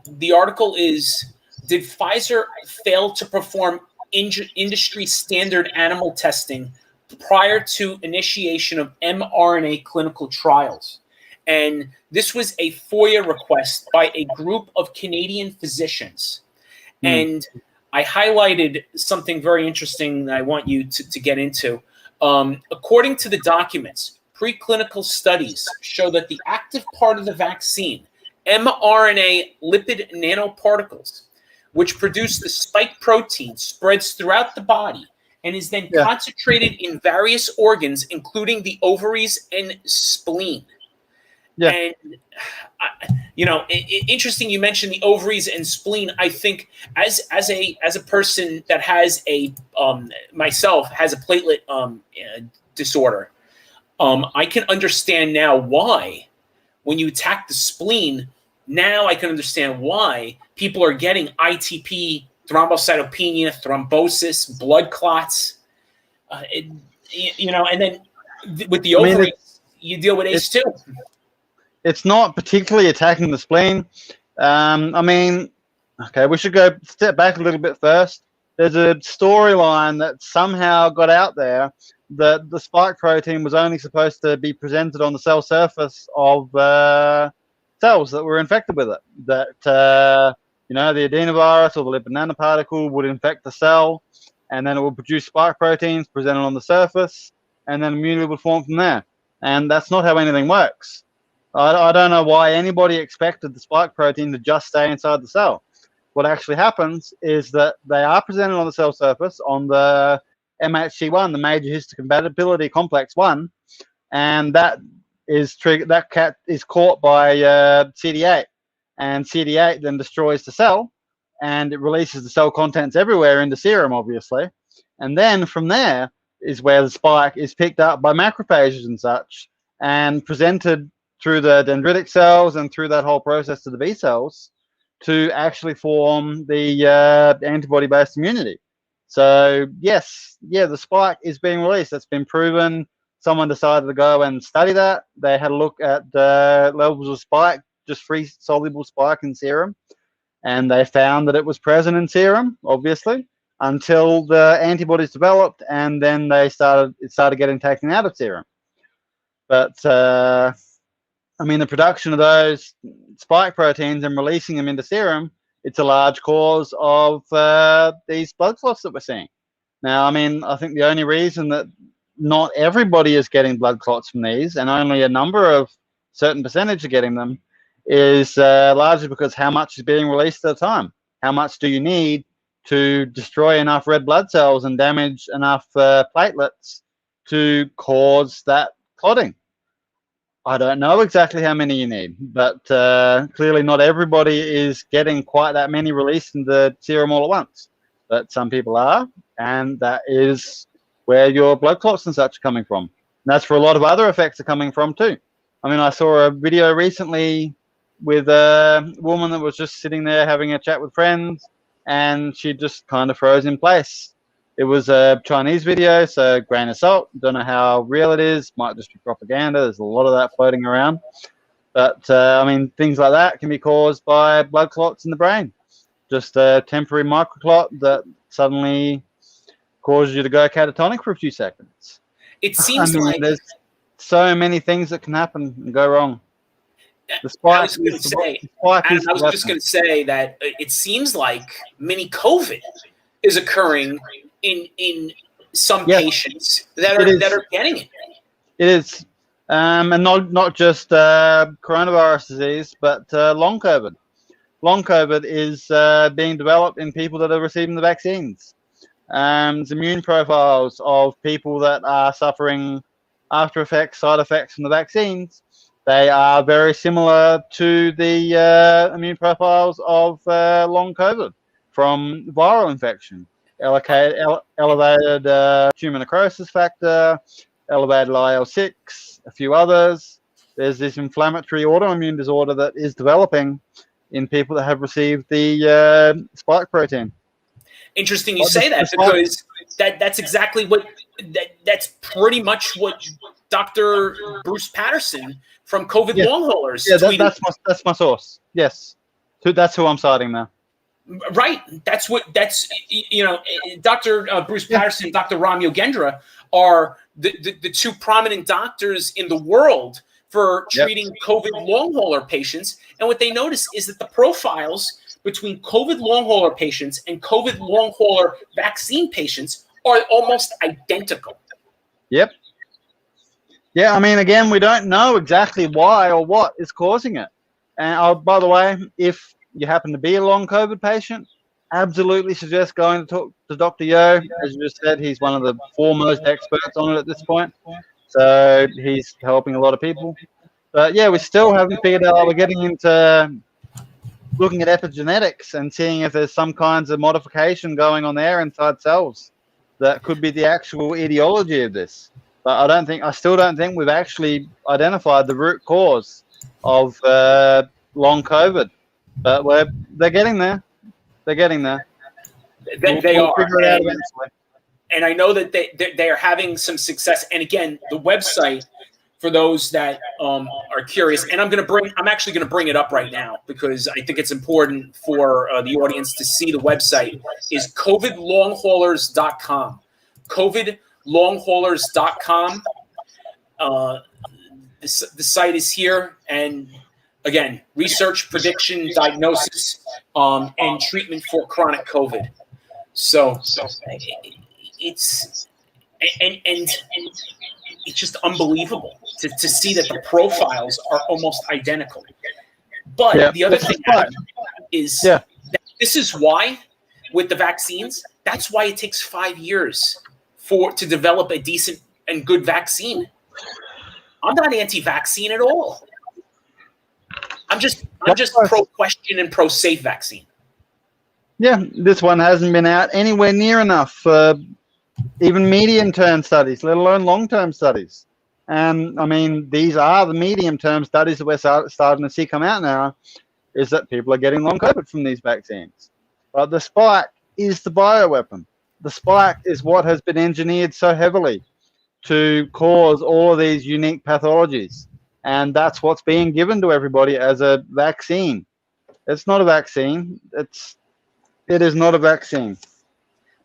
[SPEAKER 1] is, did Pfizer fail to perform industry standard animal testing prior to initiation of mRNA clinical trials? And this was a FOIA request by a group of Canadian physicians. And I highlighted something very interesting that I want you to get into. According to the documents, preclinical studies show that the active part of the vaccine, mRNA lipid nanoparticles, which produce the spike protein, spreads throughout the body and is then concentrated in various organs, including the ovaries and spleen. Yeah. And, interesting you mentioned the ovaries and spleen. I think as a person that has myself has a platelet disorder, I can understand now why when you attack the spleen, now I can understand why people are getting ITP, thrombocytopenia, thrombosis, blood clots, and then with the ovaries, you deal with ACE too.
[SPEAKER 2] It's not particularly attacking the spleen. We should go step back a little bit first. There's a storyline that somehow got out there that the spike protein was only supposed to be presented on the cell surface of cells that were infected with it. That, the adenovirus or the lipid nanoparticle would infect the cell, and then it would produce spike proteins presented on the surface, and then immunity would form from there. And that's not how anything works. I don't know why anybody expected the spike protein to just stay inside the cell. What actually happens is that they are presented on the cell surface on the MHC1, the major histocompatibility complex 1, and that is triggered. That cat is caught by CD8, and CD8 then destroys the cell, and it releases the cell contents everywhere in the serum, obviously. And then from there is where the spike is picked up by macrophages and such, and presented through the dendritic cells and through that whole process to the B cells to actually form the antibody-based immunity. So yes, the spike is being released. That's been proven. Someone decided to go and study that. They had a look at the levels of spike, just free soluble spike in serum, and they found that it was present in serum, obviously, until the antibodies developed, and then it started getting taken out of serum. But the production of those spike proteins and releasing them into serum, it's a large cause of these blood clots that we're seeing. Now, I think the only reason that not everybody is getting blood clots from these, and only a number of certain percentage are getting them, is largely because how much is being released at a time. How much do you need to destroy enough red blood cells and damage enough platelets to cause that clotting? I don't know exactly how many you need, but clearly not everybody is getting quite that many released in the serum all at once. But some people are, and that is where your blood clots and such are coming from. And that's where a lot of other effects are coming from too. I saw a video recently with a woman that was just sitting there having a chat with friends, and she just kind of froze in place. It was a Chinese video, so grain of salt. Don't know how real it is. Might just be propaganda. There's a lot of that floating around. But, things like that can be caused by blood clots in the brain. Just a temporary microclot that suddenly causes you to go catatonic for a few seconds.
[SPEAKER 1] It seems like
[SPEAKER 2] there's so many things that can happen and go wrong. The spike
[SPEAKER 1] I was going to say, Adam, I was just going to say that it seems like mini COVID is occurring in some patients that are getting it.
[SPEAKER 2] It is, and not just coronavirus disease, but long COVID. Long COVID is being developed in people that are receiving the vaccines. The immune profiles of people that are suffering after effects, side effects from the vaccines, they are very similar to the immune profiles of long COVID from viral infection. Elevated tumor necrosis factor, elevated IL-6, a few others. There's this inflammatory autoimmune disorder that is developing in people that have received the spike protein.
[SPEAKER 1] Interesting you say that, because that's exactly that's pretty much what Dr. Bruce Patterson from COVID long haulers tweeted.
[SPEAKER 2] That's my source. Yes. So that's who I'm citing now.
[SPEAKER 1] Right. That's Dr. Bruce Patterson, Dr. Ram Yogendra are the two prominent doctors in the world for treating COVID long hauler patients. And what they notice is that the profiles between COVID long hauler patients and COVID long hauler vaccine patients are almost identical.
[SPEAKER 2] Yep. Yeah, I mean, again, we don't know exactly why or what is causing it. And by the way, if you happen to be a long COVID patient, absolutely suggest going to talk to Dr. Yo. As you just said, he's one of the foremost experts on it at this point. So he's helping a lot of people. But yeah, we still haven't figured out. We're getting into looking at epigenetics and seeing if there's some kinds of modification going on there inside cells that could be the actual etiology of this. But I still don't think we've actually identified the root cause of long COVID. But they're getting there. They're getting there.
[SPEAKER 1] They are.
[SPEAKER 2] Figure it out eventually.
[SPEAKER 1] And I know that they are having some success. And again, the website, for those that are curious, and I'm actually going to bring it up right now because I think it's important for the audience to see the website, is covidlonghaulers.com. covidlonghaulers.com. The site is here, and again, research, prediction, diagnosis, and treatment for chronic COVID. So it's just unbelievable to see that the profiles are almost identical. But the other thing is that this is why, with the vaccines, that's why it takes 5 years to develop a decent and good vaccine. I'm not anti-vaccine at all. I'm just pro-question and pro-safe vaccine.
[SPEAKER 2] Yeah, this one hasn't been out anywhere near enough for even medium-term studies, let alone long-term studies. And, I mean, these are the medium-term studies that we're starting to see come out now, is that people are getting long COVID from these vaccines. But the spike is the bioweapon. The spike is what has been engineered so heavily to cause all of these unique pathologies. And that's what's being given to everybody as a vaccine. It's not a vaccine. It is not a vaccine.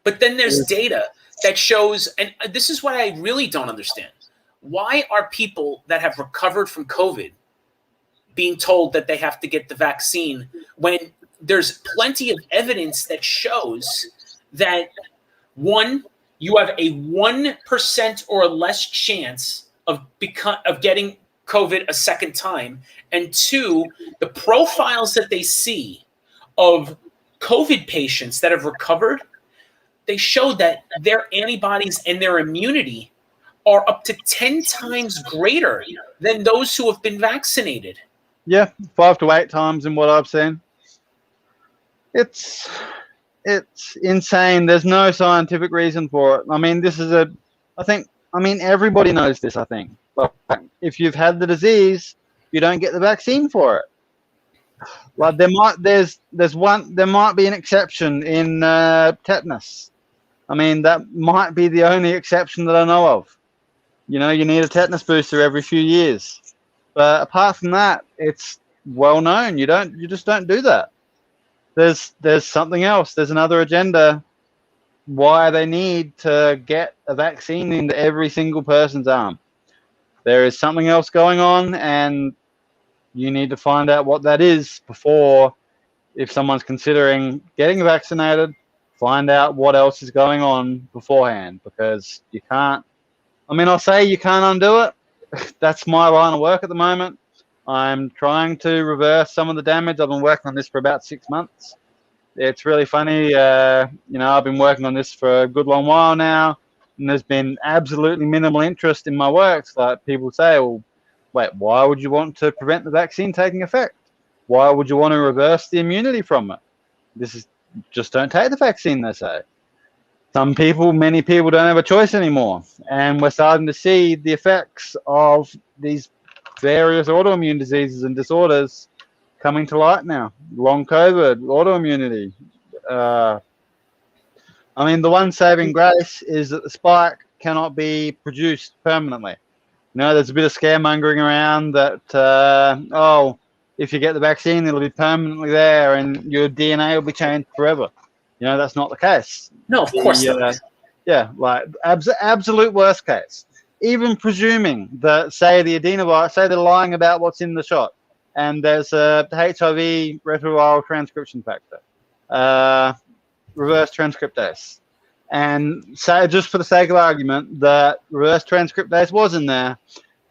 [SPEAKER 1] But then there's data that shows, and this is what I really don't understand. Why are people that have recovered from COVID being told that they have to get the vaccine when there's plenty of evidence that shows that, one, you have a 1% or less chance of getting COVID a second time, and two, the profiles that they see of COVID patients that have recovered, they show that their antibodies and their immunity are up to 10 times greater than those who have been vaccinated.
[SPEAKER 2] Yeah, 5 to 8 times in what I've seen. It's insane. There's no scientific reason for it. I mean, everybody knows this, I think. But if you've had the disease, you don't get the vaccine for it. Like there might be an exception in tetanus. I mean, that might be the only exception that I know of. You know, you need a tetanus booster every few years. But apart from that, it's well known. You just don't do that. There's something else. There's another agenda why they need to get a vaccine into every single person's arm. There is something else going on, and you need to find out what that is before, if someone's considering getting vaccinated, find out what else is going on beforehand, because you can't, I'll say you can't undo it. That's my line of work at the moment. I'm trying to reverse some of the damage. I've been working on this for about 6 months. It's really funny. I've been working on this for a good long while now, and there's been absolutely minimal interest in my works. Like, people say, well, wait, why would you want to prevent the vaccine taking effect? Why would you want to reverse the immunity from it? This is just don't take the vaccine, they say. Many people don't have a choice anymore. And we're starting to see the effects of these various autoimmune diseases and disorders coming to light now. Long COVID, autoimmunity. The one saving grace is that the spike cannot be produced permanently. There's a bit of scaremongering around that, if you get the vaccine, it'll be permanently there and your DNA will be changed forever. That's not the case.
[SPEAKER 1] No, of course not.
[SPEAKER 2] Yeah, like absolute worst case. Even presuming that, say, the adenovirus, say they're lying about what's in the shot, and there's a HIV retroviral transcription factor, reverse transcriptase. And say, just for the sake of argument, that reverse transcriptase was in there,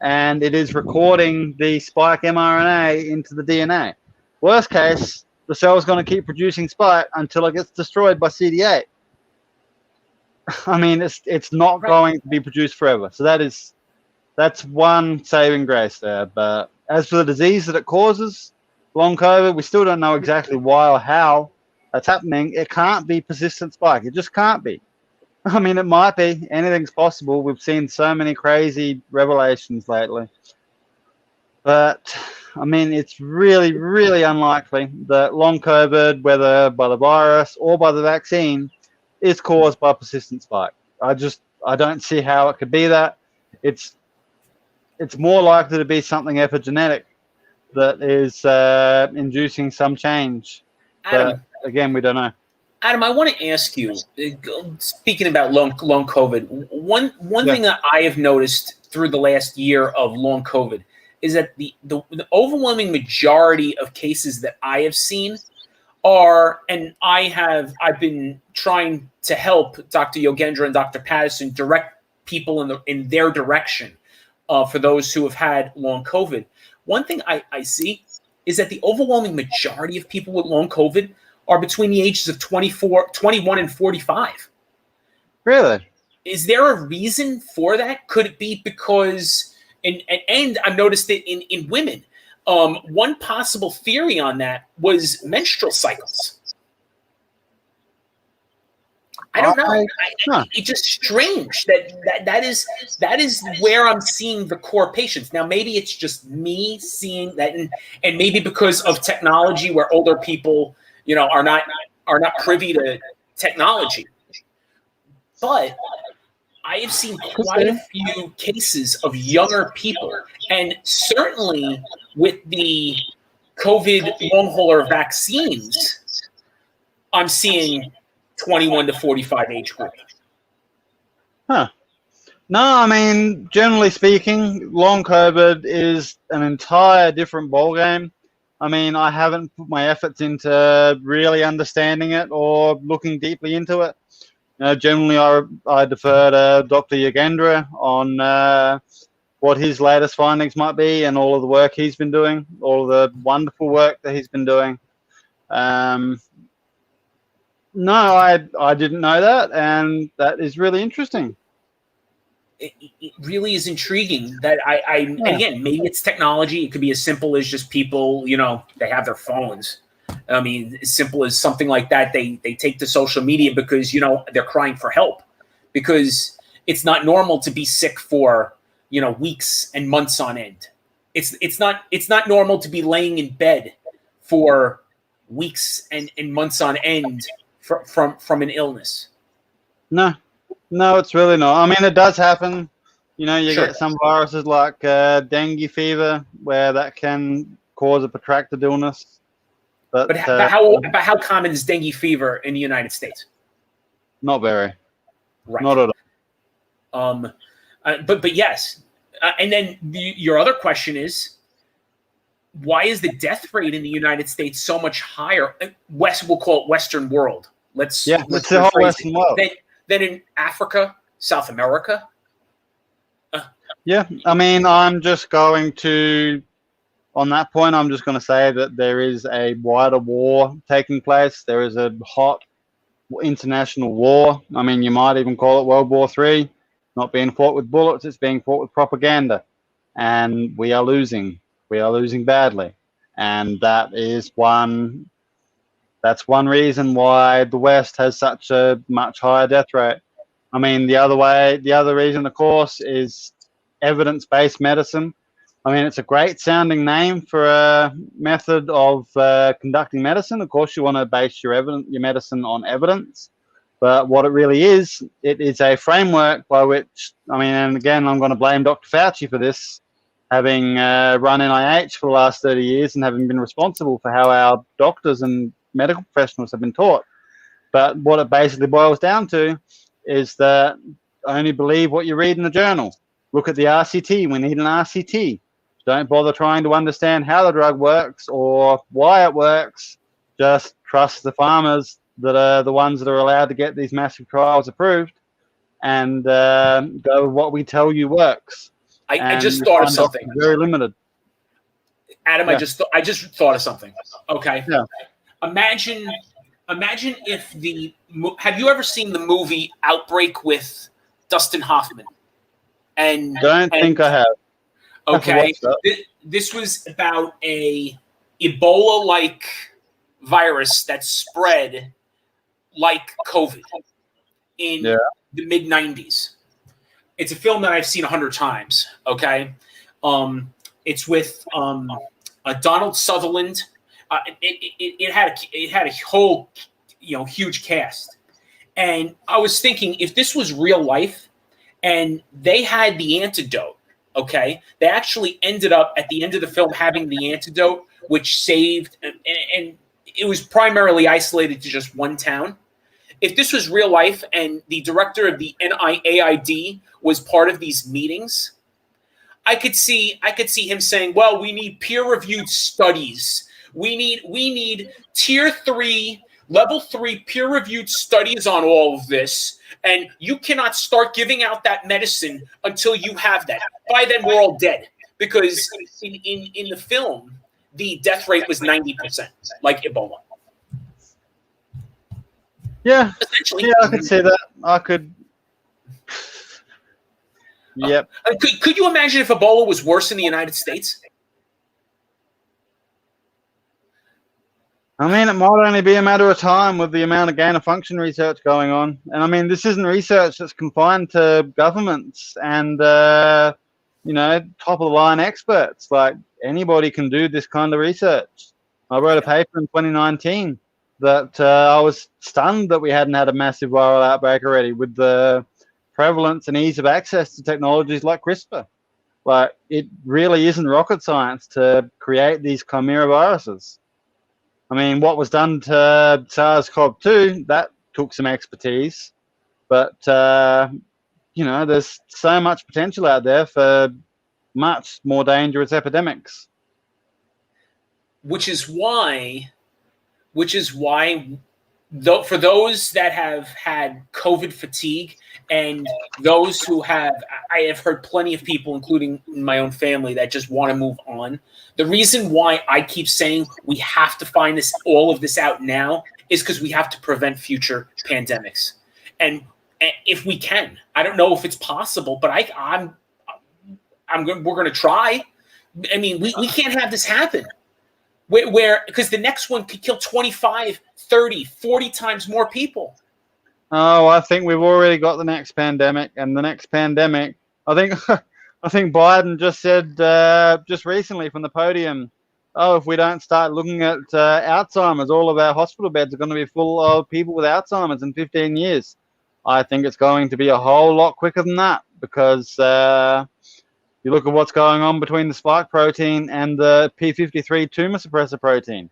[SPEAKER 2] and it is recording the spike mRNA into the DNA. Worst case, the cell's going to keep producing spike until it gets destroyed by CD8. It's not going to be produced forever. So that's one saving grace there. But as for the disease that it causes, long COVID, we still don't know exactly why or how that's happening. It can't be persistent spike. It just can't be. It might be. Anything's possible. We've seen so many crazy revelations lately. But, it's really, really unlikely that long COVID, whether by the virus or by the vaccine, is caused by persistent spike. I don't see how it could be that. It's more likely to be something epigenetic that is inducing some change.
[SPEAKER 1] Adam,
[SPEAKER 2] but again, we don't know.
[SPEAKER 1] Adam, I want to ask you, speaking about long COVID, one thing that I have noticed through the last year of long COVID is that the overwhelming majority of cases that I have seen are, and I've been trying to help Dr. Yogendra and Dr. Patterson direct people in their direction for those who have had long COVID. One thing I see is that the overwhelming majority of people with long COVID are between the ages of 21 and 45.
[SPEAKER 2] Really?
[SPEAKER 1] Is there a reason for that? Could it be because, and I've noticed it in women, one possible theory on that was menstrual cycles. I don't know. It's just strange that is where I'm seeing the core patients. Now, maybe it's just me seeing that, and maybe because of technology, where older people, are not privy to technology. But I have seen quite a few cases of younger people, and certainly with the COVID long hauler vaccines, I'm seeing 21 to 45 age group.
[SPEAKER 2] Huh. No, generally speaking, long COVID is an entire different ballgame. I haven't put my efforts into really understanding it or looking deeply into it. Generally, I defer to Dr. Yogendra on what his latest findings might be and all of the work he's been doing, all of the wonderful work that he's been doing. No, I didn't know that, and that is really interesting.
[SPEAKER 1] It really is intriguing that again, maybe it's technology. It could be as simple as just people, they have their phones. As simple as something like that. They take to social media because, they're crying for help, because it's not normal to be sick for, weeks and months on end. It's not normal to be laying in bed for weeks and months on end from an illness. No, it's really not. It does happen. You Sure.
[SPEAKER 2] Get some viruses like dengue fever, where that can cause a protracted illness. But
[SPEAKER 1] how common is dengue fever in the United States?
[SPEAKER 2] Not very.
[SPEAKER 1] Right.
[SPEAKER 2] Not at all.
[SPEAKER 1] But yes. And then your other question is, why is the death rate in the United States so much higher? We'll call it Western world. Let's
[SPEAKER 2] the whole Western world.
[SPEAKER 1] Than in Africa, South America.
[SPEAKER 2] Yeah, I mean, I'm just going to, on that point, I'm just going to say that there is a wider war taking place. There is a hot international war. I mean, you might even call it World War III. Not being fought with bullets, it's being fought with propaganda. And we are losing. We are losing badly. And that's one reason why the West has such a much higher death rate. I mean, the other reason, of course, is evidence-based medicine. I mean, it's a great sounding name for a method of conducting medicine. Of course, you want to base your medicine on evidence. But what it really is, it is a framework by which, I mean, and again, I'm going to blame Dr. Fauci for this, having run NIH for the last 30 years and having been responsible for how our doctors and medical professionals have been taught. But what it basically boils down to is that only believe what you read in the journal. Look at the RCT. We need an RCT. Don't bother trying to understand how the drug works or why it works. Just trust the farmers that are the ones that are allowed to get these massive trials approved, and go with what we tell you works.
[SPEAKER 1] I just thought of something.
[SPEAKER 2] Very limited.
[SPEAKER 1] Adam, yeah. I just thought of something. Okay.
[SPEAKER 2] Yeah.
[SPEAKER 1] Imagine if have you ever seen the movie Outbreak with Dustin Hoffman?
[SPEAKER 2] Don't think I have.
[SPEAKER 1] Okay. This was about a Ebola-like virus that spread like COVID in the mid-90s. It's a film that I've seen 100 times. Okay. It's with Donald Sutherland. It had a whole, huge cast. And I was thinking, if this was real life and they had the antidote, okay, they actually ended up at the end of the film having the antidote, which saved, and it was primarily isolated to just one town. If this was real life and the director of the NIAID was part of these meetings, I could see him saying, well, we need peer-reviewed studies. We need tier 3, level 3 peer-reviewed studies on all of this. And you cannot start giving out that medicine until you have that. By then, we're all dead. Because in the film, the death rate was 90%, like Ebola.
[SPEAKER 2] Yeah.
[SPEAKER 1] Essentially.
[SPEAKER 2] Yeah, I could see that. I could. Yep.
[SPEAKER 1] Could you imagine if Ebola was worse in the United States?
[SPEAKER 2] I mean, it might only be a matter of time with the amount of gain-of-function research going on. And I mean, this isn't research that's confined to governments and, top-of-the-line experts. Like, anybody can do this kind of research. I wrote a paper in 2019 that I was stunned that we hadn't had a massive viral outbreak already with the prevalence and ease of access to technologies like CRISPR. Like, it really isn't rocket science to create these chimera viruses. I mean, what was done to SARS-CoV-2, that took some expertise. But, there's so much potential out there for much more dangerous epidemics.
[SPEAKER 1] Which is why, for those that have had COVID fatigue and those who I have heard plenty of people, including my own family, that just want to move on. The reason why I keep saying we have to find all of this out now is because we have to prevent future pandemics. And if we can, I don't know if it's possible, but we're going to try. I mean, we can't have this happen. Because the next one could kill 25, 30, 40 times more people.
[SPEAKER 2] Oh, I think we've already got the next pandemic, and the next pandemic, I think Biden just said just recently from the podium, if we don't start looking at Alzheimer's, all of our hospital beds are going to be full of people with Alzheimer's in 15 years. I think it's going to be a whole lot quicker than that, because you look at what's going on between the spike protein and the p53 tumor suppressor protein,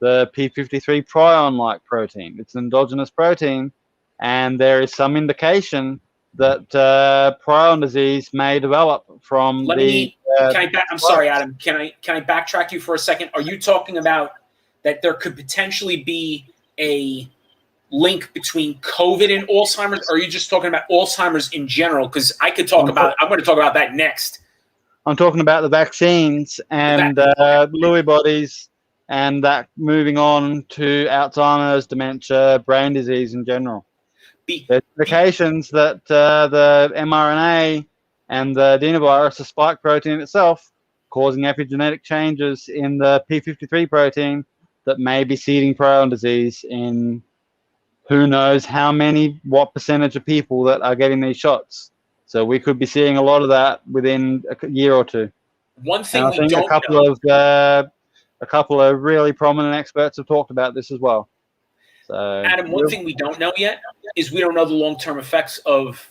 [SPEAKER 2] the p53 prion-like protein. It's an endogenous protein and there is some indication that prion disease may develop from
[SPEAKER 1] I'm sorry, Adam. Can I backtrack you for a second? Are you talking about that there could potentially be a link between COVID and Alzheimer's? Or are you just talking about Alzheimer's in general? Because I'm going to talk about that next.
[SPEAKER 2] I'm talking about the vaccines and Lewy bodies, and that moving on to Alzheimer's, dementia, brain disease in general. There's indications that the mRNA and the adenovirus, the spike protein itself, causing epigenetic changes in the p53 protein that may be seeding prion disease in who knows what percentage of people that are getting these shots. So we could be seeing a lot of that within a year or two.
[SPEAKER 1] One thing we don't know.
[SPEAKER 2] A couple of really prominent experts have talked about this as well. So,
[SPEAKER 1] Adam, one thing we don't know yet is we don't know the long-term effects of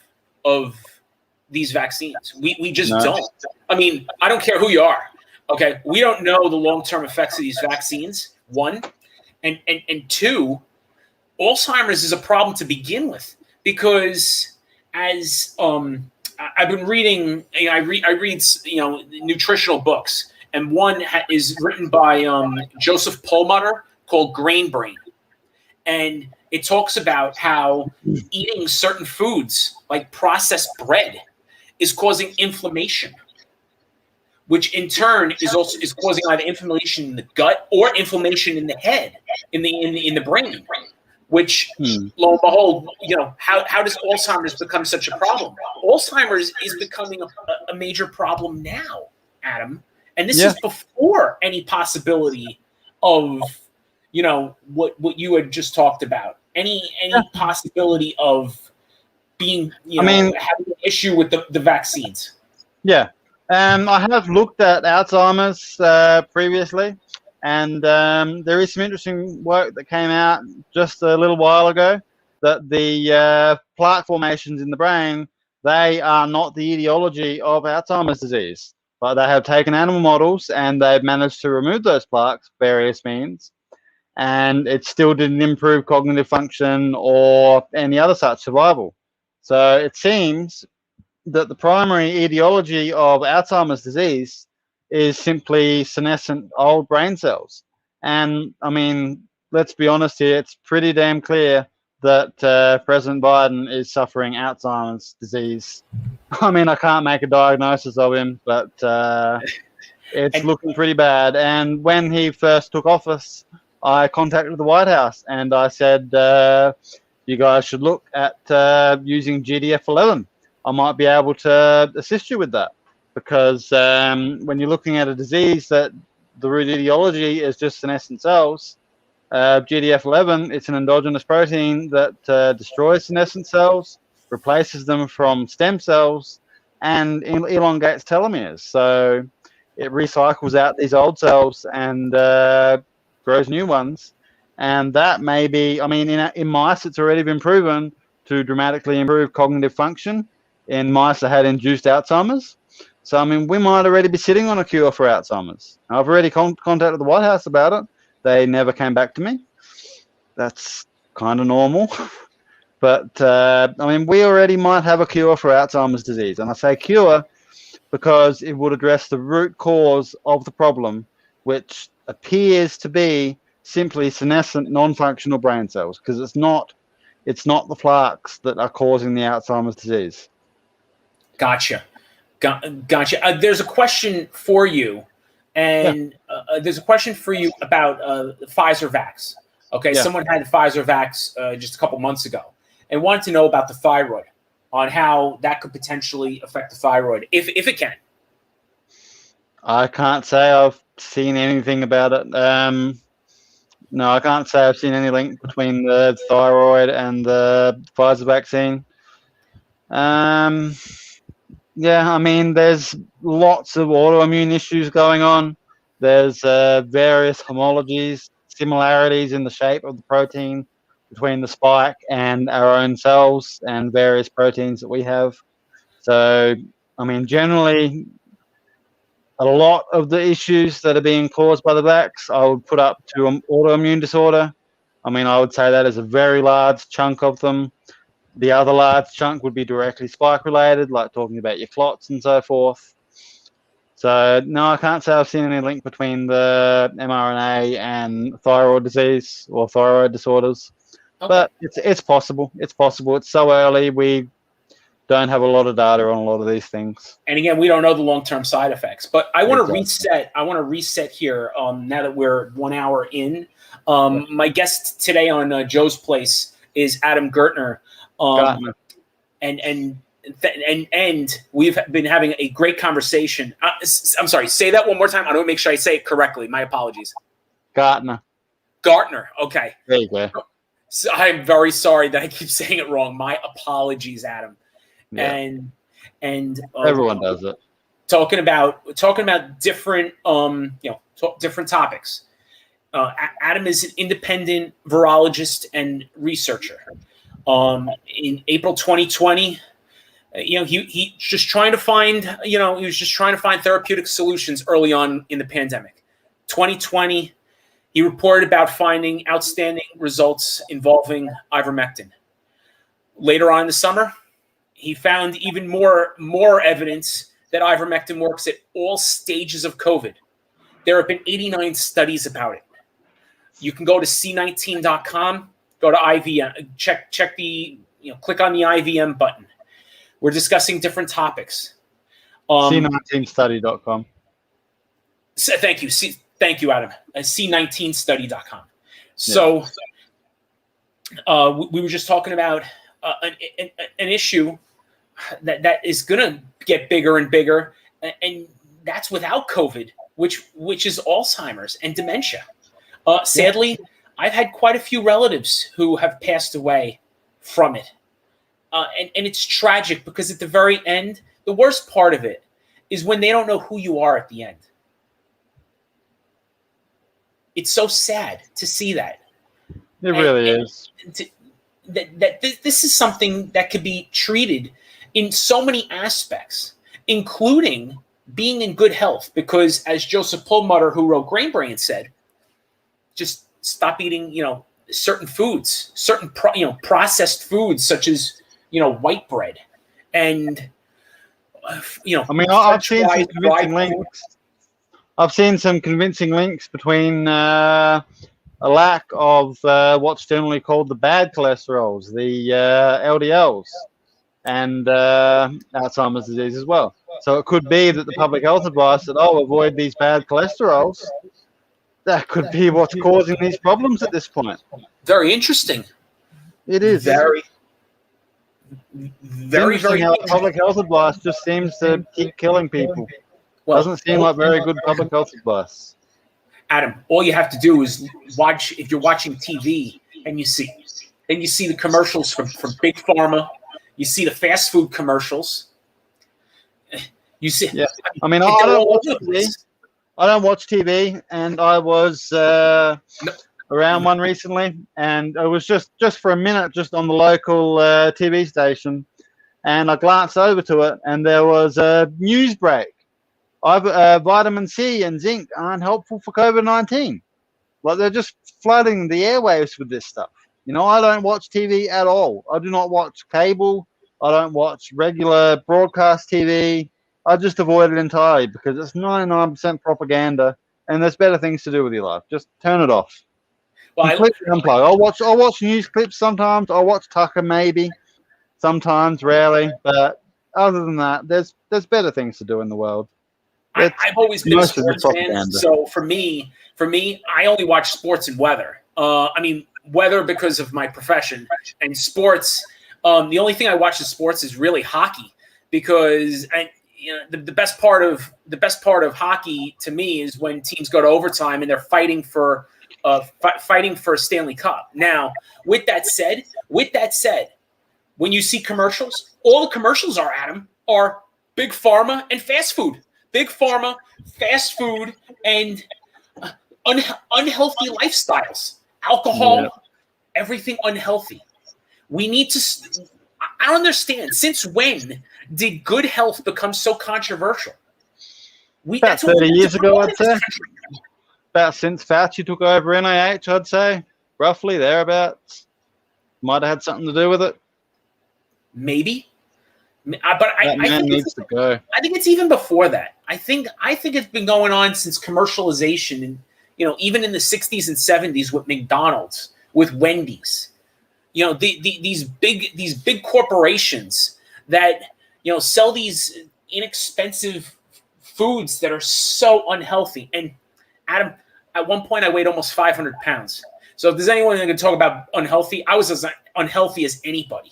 [SPEAKER 1] these vaccines. We just don't. I mean, I don't care who you are. Okay, we don't know the long-term effects of these vaccines. One, and two, Alzheimer's is a problem to begin with because as I've been reading, I read nutritional books, and one is written by Joseph Perlmutter called Grain Brain. And it talks about how eating certain foods like processed bread is causing inflammation, which in turn is causing either inflammation in the gut or inflammation in the head, in the brain. Which, lo and behold, how does Alzheimer's become such a problem? Alzheimer's is becoming a major problem now, Adam, and this is before any possibility of what you had just talked about. Any possibility of being, having an issue with the vaccines.
[SPEAKER 2] Yeah. I have looked at Alzheimer's previously, and there is some interesting work that came out just a little while ago that the plaque formations in the brain, they are not the etiology of Alzheimer's disease. But they have taken animal models and they've managed to remove those plaques, various means, and it still didn't improve cognitive function or any other such survival. So it seems that the primary etiology of Alzheimer's disease is simply senescent old brain cells. And I mean, let's be honest here, it's pretty damn clear that President Biden is suffering Alzheimer's disease. I mean, I can't make a diagnosis of him, but it's looking pretty bad. And when he first took office, I contacted the White House and I said, you guys should look at using GDF11. I might be able to assist you with that, because when you're looking at a disease that the root etiology is just senescent cells, GDF11, it's an endogenous protein that destroys senescent cells, replaces them from stem cells, and elongates telomeres. So it recycles out these old cells and grows new ones. And that may be, I mean, in mice, it's already been proven to dramatically improve cognitive function in mice that had induced Alzheimer's. So, I mean, we might already be sitting on a cure for Alzheimer's. I've already contacted the White House about it. They never came back to me. That's kind of normal. But, I mean, we already might have a cure for Alzheimer's disease. And I say cure because it would address the root cause of the problem, which appears to be simply senescent non-functional brain cells, because it's not the plaques that are causing the Alzheimer's disease.
[SPEAKER 1] Gotcha. There's a question for you, and there's a question for you about the Pfizer vax. Okay, someone had the Pfizer vax just a couple months ago and wanted to know about the thyroid, on how that could potentially affect the thyroid, if it can.
[SPEAKER 2] I can't say I've seen anything about it. No, I can't say I've seen any link between the thyroid and the Pfizer vaccine. Yeah, I mean, there's lots of autoimmune issues going on. There's various homologies, similarities in the shape of the protein between the spike and our own cells and various proteins that we have. So, I mean, generally, a lot of the issues that are being caused by the vax, I would put up to an autoimmune disorder. I mean, I would say that is a very large chunk of them. The other large chunk would be directly spike related, like talking about your clots and so forth. So no, I can't say I've seen any link between the mRNA and thyroid disease or thyroid disorders.
[SPEAKER 1] Okay.
[SPEAKER 2] But it's possible. It's possible. It's so early. We don't have a lot of data on a lot of these things.
[SPEAKER 1] And again, we don't know the long-term side effects. But I want to
[SPEAKER 2] Exactly.
[SPEAKER 1] reset. I want to reset here. Now that we're 1 hour in, my guest today on Joe's Place is Adam Gaertner.
[SPEAKER 2] Gaertner.
[SPEAKER 1] And we've been having a great conversation. I'm sorry. Say that one more time. I don't make sure I say it correctly. My apologies.
[SPEAKER 2] Gaertner.
[SPEAKER 1] Gaertner. Okay.
[SPEAKER 2] There you go.
[SPEAKER 1] So I'm very sorry that I keep saying it wrong. My apologies, Adam.
[SPEAKER 2] Yeah.
[SPEAKER 1] And
[SPEAKER 2] Everyone does it.
[SPEAKER 1] Talking about different different topics. Adam is an independent virologist and researcher. In April 2020, he just trying to find he was just trying to find therapeutic solutions early on in the pandemic. 2020, he reported about finding outstanding results involving ivermectin. Later on in the summer, he found even more evidence that ivermectin works at all stages of COVID. There have been 89 studies about it. You can go to c19.com, go to IVM, check the click on the IVM button. We're discussing different topics.
[SPEAKER 2] C19study.com.
[SPEAKER 1] So thank you, Adam. C19study.com. So we were just talking about an issue that is going to get bigger and bigger, and that's without COVID, which is Alzheimer's and dementia. Sadly, I've had quite a few relatives who have passed away from it, and it's tragic because at the very end, the worst part of it is when they don't know who you are at the end. It's so sad to see that.
[SPEAKER 2] It really is.
[SPEAKER 1] This is something that could be treated in so many aspects, including being in good health. Because as Joseph Perlmutter, who wrote Grain Brain, said, just stop eating, certain foods, certain processed foods such as white bread, and
[SPEAKER 2] I've seen some convincing links. I've seen some convincing links between a lack of what's generally called the bad cholesterols, the LDLs, and Alzheimer's disease as well. So it could be that the public health advice that, avoid these bad cholesterols, that could be what's causing these problems at this point.
[SPEAKER 1] Very interesting.
[SPEAKER 2] It is.
[SPEAKER 1] Very
[SPEAKER 2] How public health advice just seems to keep killing people.
[SPEAKER 1] Well,
[SPEAKER 2] doesn't seem like very good public health advice.
[SPEAKER 1] Adam, all you have to do is watch, if you're watching TV and you see the commercials from Big Pharma, you see the fast food commercials. You see,
[SPEAKER 2] yeah. I don't watch TV, and I was around one recently, and it was just for a minute, just on the local TV station, and I glanced over to it, and there was a news break. Vitamin C and zinc aren't helpful for COVID-19. Like, they're just flooding the airwaves with this stuff. I don't watch TV at all. I do not watch cable. I don't watch regular broadcast TV. I just avoid it entirely because it's 99% propaganda, and there's better things to do with your life. Just turn it off.
[SPEAKER 1] Well,
[SPEAKER 2] Completely unplug. I'll watch news clips sometimes. I'll watch Tucker maybe, sometimes, rarely. But other than that, there's better things to do in the world.
[SPEAKER 1] I've always been a sports fan, so for me, I only watch sports and weather. Weather because of my profession, and sports. The only thing I watch in sports is really hockey, because the best part of hockey to me is when teams go to overtime and they're fighting for a Stanley Cup. Now, with that said, when you see commercials, all the commercials are Big Pharma and fast food. Big Pharma, fast food, and unhealthy lifestyles, alcohol, everything unhealthy. We need to. I don't understand. Since when did good health become so controversial?
[SPEAKER 2] About 30 years ago, I'd say. About since Fauci took over NIH, I'd say, roughly thereabouts. Might have had something to do with it.
[SPEAKER 1] Maybe. But
[SPEAKER 2] That man needs to go.
[SPEAKER 1] I think it's even before that. I think it's been going on since commercialization, and even in the 60s and 70s with McDonald's, with Wendy's. These big corporations that sell these inexpensive foods that are so unhealthy. And Adam, at one point I weighed almost 500 pounds. So if there's anyone that can talk about unhealthy, I was as unhealthy as anybody.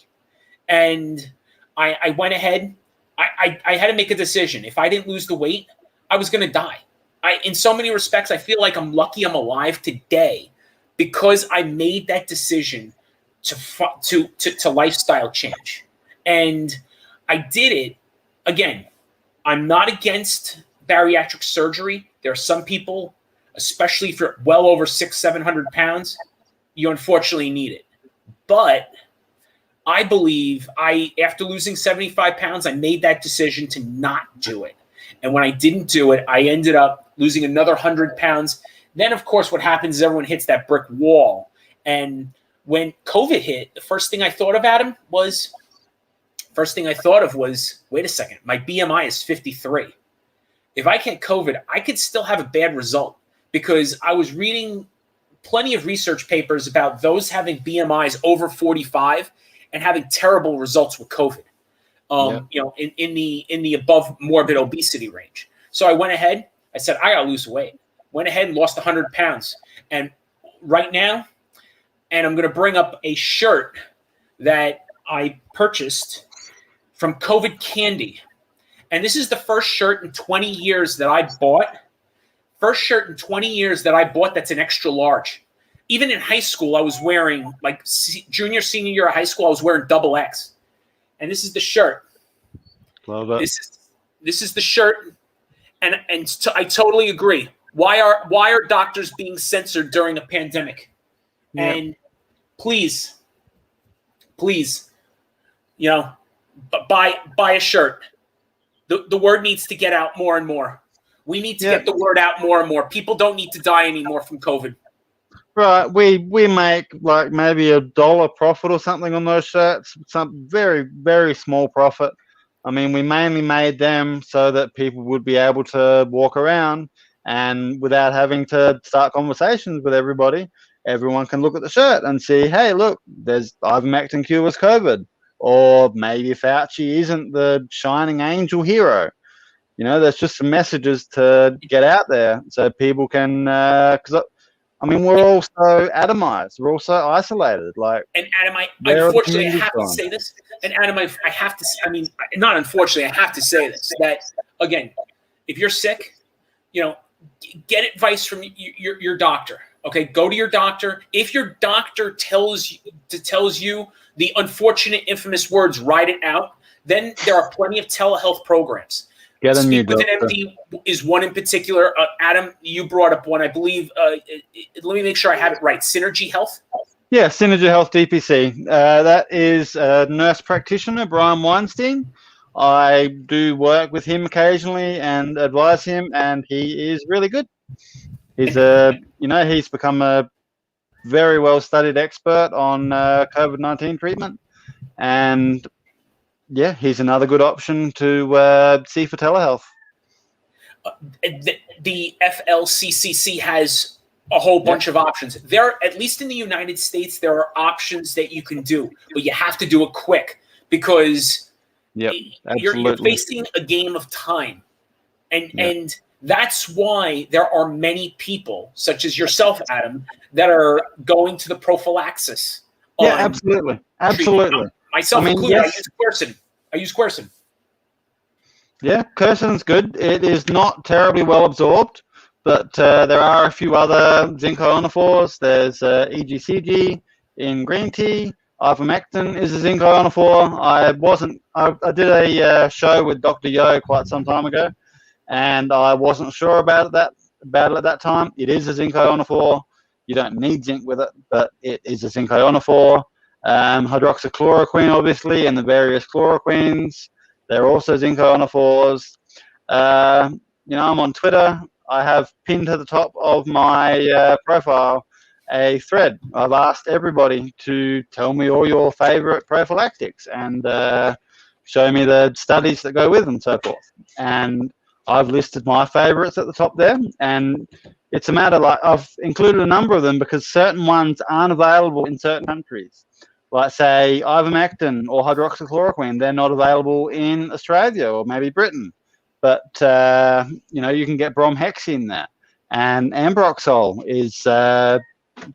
[SPEAKER 1] And I went ahead. I had to make a decision. If I didn't lose the weight, I was going to die. In so many respects, I feel like I'm lucky I'm alive today because I made that decision to lifestyle change. And I did it. Again, I'm not against bariatric surgery. There are some people, especially if you're well over 600-700 pounds, you unfortunately need it. But I believe after losing 75 pounds, I made that decision to not do it. And when I didn't do it, I ended up losing another 100 pounds. Then, of course, what happens is everyone hits that brick wall. And when COVID hit, the first thing I thought of, Adam, was, wait a second, my BMI is 53. If I get COVID, I could still have a bad result, because I was reading plenty of research papers about those having BMIs over 45 and having terrible results with COVID, in the above morbid obesity range. So I went ahead. I said, I got to lose weight. Went ahead and lost 100 pounds. And right now, and I'm going to bring up a shirt that I purchased from COVID Candy. And this is the first shirt in 20 years that I bought. First shirt in 20 years that I bought that's an extra large. Even in high school, I was wearing, like junior, senior year of high school, I was wearing XX. And this is the shirt.
[SPEAKER 2] Love it.
[SPEAKER 1] This is the shirt. And I totally agree. Why are doctors being censored during a pandemic? Yeah. And please, buy a shirt. The word needs to get out more and more. We need to get the word out more and more. People don't need to die anymore from COVID.
[SPEAKER 2] Right, we make like maybe $1 profit or something on those shirts. Some very, very small profit. I mean, we mainly made them so that people would be able to walk around and without having to start conversations with everybody, everyone can look at the shirt and see, hey, look, there's ivermectin cures COVID. Or maybe Fauci isn't the shining angel hero. There's just some messages to get out there so people can, because we're all so atomized. We're all so isolated.
[SPEAKER 1] And Adam, unfortunately, I have to say this. And Adam, I have to. Not unfortunately, I have to say this. That again, if you're sick, get advice from your doctor. Okay, go to your doctor. If your doctor tells you the unfortunate, infamous words, write it out. Then there are plenty of telehealth programs. Speak with an MD is one in particular. Adam, you brought up one, I believe. Let me make sure I have it right. Synergy Health?
[SPEAKER 2] Yeah, Synergy Health DPC. That is a nurse practitioner, Brian Weinstein. I do work with him occasionally and advise him, and he is really good. He's he's become a very well-studied expert on COVID-19 treatment, and yeah, he's another good option to see for telehealth.
[SPEAKER 1] The FLCCC has a whole bunch of options. There, at least in the United States, there are options that you can do, but you have to do it quick because you're facing a game of time. And that's why there are many people, such as yourself, Adam, that are going to the prophylaxis.
[SPEAKER 2] Yeah, absolutely.
[SPEAKER 1] Myself included, I use quercetin.
[SPEAKER 2] Yeah, quercetin's good. It is not terribly well absorbed, but there are a few other zinc ionophores. There's EGCG in green tea. Ivermectin is a zinc ionophore. I did a show with Dr. Yo quite some time ago, and I wasn't sure about it at that time. It is a zinc ionophore. You don't need zinc with it, but it is a zinc ionophore. Hydroxychloroquine, obviously, and the various chloroquines. They're also zinc ionophores. I'm on Twitter. I have pinned to the top of my profile a thread. I've asked everybody to tell me all your favorite prophylactics and show me the studies that go with them and so forth. And I've listed my favorites at the top there. And it's a matter like I've included a number of them because certain ones aren't available in certain countries. Like, say, ivermectin or hydroxychloroquine, they're not available in Australia or maybe Britain. But, you can get bromhexine there. And ambroxol is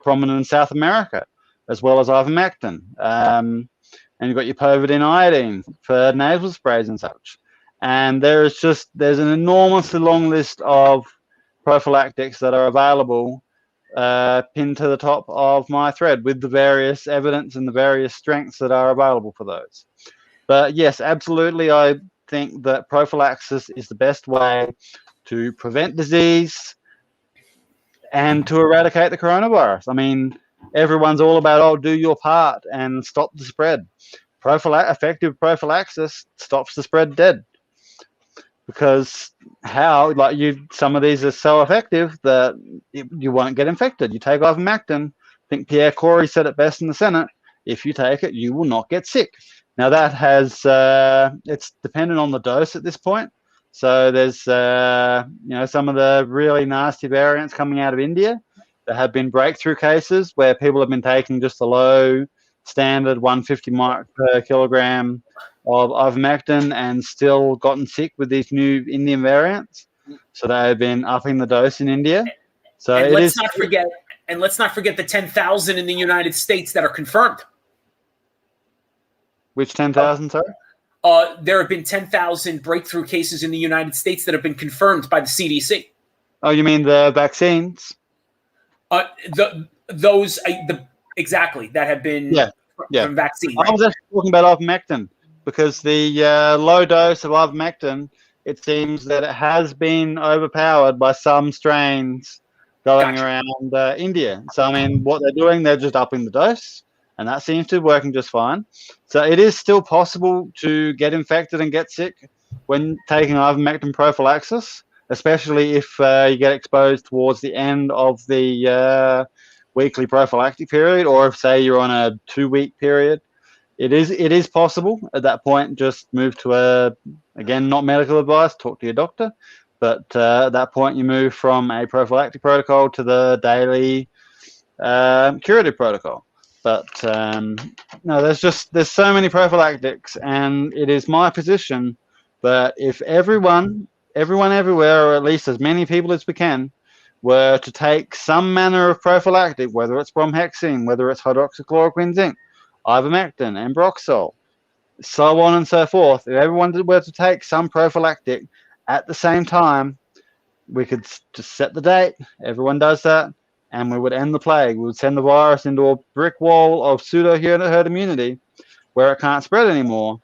[SPEAKER 2] prominent in South America, as well as ivermectin. And you've got your povidone iodine for nasal sprays and such. And there's an enormously long list of prophylactics that are available pinned to the top of my thread with the various evidence and the various strengths that are available for those. But yes, absolutely, I think that prophylaxis is the best way to prevent disease and to eradicate the coronavirus. I mean, everyone's all about, do your part and stop the spread. Effective prophylaxis stops the spread dead. Because some of these are so effective that you won't get infected. You take ivermectin. I think Pierre Corey said it best in the Senate. If you take it, you will not get sick. Now that has it's dependent on the dose at this point. So there's some of the really nasty variants coming out of India. There have been breakthrough cases where people have been taking just a low standard 150 mic per kilogram of ivermectin and still gotten sick with these new Indian variants. So they've been upping the dose in India. So let's not forget
[SPEAKER 1] the 10,000 in the United States that are confirmed.
[SPEAKER 2] Which 10,000, sorry?
[SPEAKER 1] There have been 10,000 breakthrough cases in the United States that have been confirmed by the CDC.
[SPEAKER 2] Oh, you mean the vaccines?
[SPEAKER 1] Exactly, that have been from vaccine.
[SPEAKER 2] Right? I was actually talking about ivermectin because the low dose of ivermectin, it seems that it has been overpowered by some strains going around India. So, I mean, what they're doing, they're just upping the dose, and that seems to be working just fine. So it is still possible to get infected and get sick when taking ivermectin prophylaxis, especially if you get exposed towards the end of the weekly prophylactic period, or if, say, you're on a 2-week period. It is possible at that point. Just move to again, not medical advice, talk to your doctor. But at that point, you move from a prophylactic protocol to the daily curative protocol. But no, there's so many prophylactics, and it is my position that if everyone everywhere, or at least as many people as we can, were to take some manner of prophylactic, whether it's bromhexine, whether it's hydroxychloroquine zinc, ivermectin, ambroxol, so on and so forth. If everyone were to take some prophylactic at the same time, we could just set the date. Everyone does that, and we would end the plague. We would send the virus into a brick wall of pseudo-herd immunity where it can't spread anymore,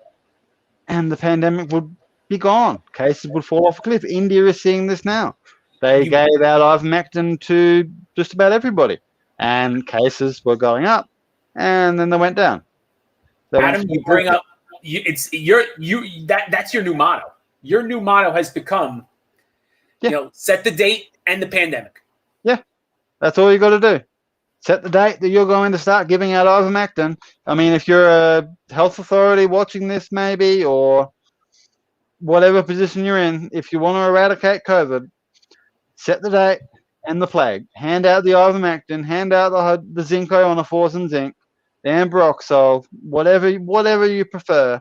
[SPEAKER 2] and the pandemic would be gone. Cases would fall off a cliff. India is seeing this now. They gave out ivermectin to just about everybody, and cases were going up, and then they went down.
[SPEAKER 1] Adam, you bring up that's your new motto. Your new motto has become, set the date, end the pandemic.
[SPEAKER 2] Yeah, that's all you got to do. Set the date that you're going to start giving out ivermectin. I mean, if you're a health authority watching this, maybe, or whatever position you're in, if you want to eradicate COVID, set the date, end the plague. Hand out the ivermectin, hand out the zinco ionophores and zinc, the ambroxol, whatever you prefer.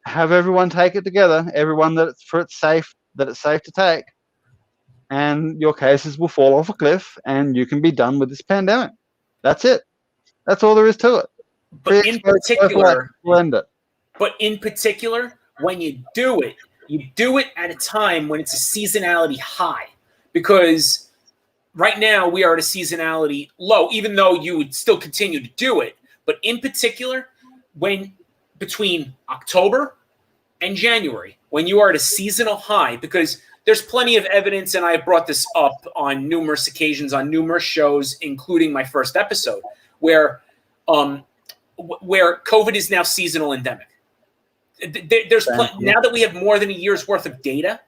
[SPEAKER 2] Have everyone take it together. Everyone that it's safe to take, and your cases will fall off a cliff, and you can be done with this pandemic. That's it. That's all there is to it.
[SPEAKER 1] But in particular, when you do it at a time when it's a seasonality high, because right now we are at a seasonality low, even though you would still continue to do it. But in particular, when between October and January, when you are at a seasonal high, because there's plenty of evidence, and I brought this up on numerous occasions on numerous shows, including my first episode, where COVID is now seasonal endemic. Now that we have more than a year's worth of data,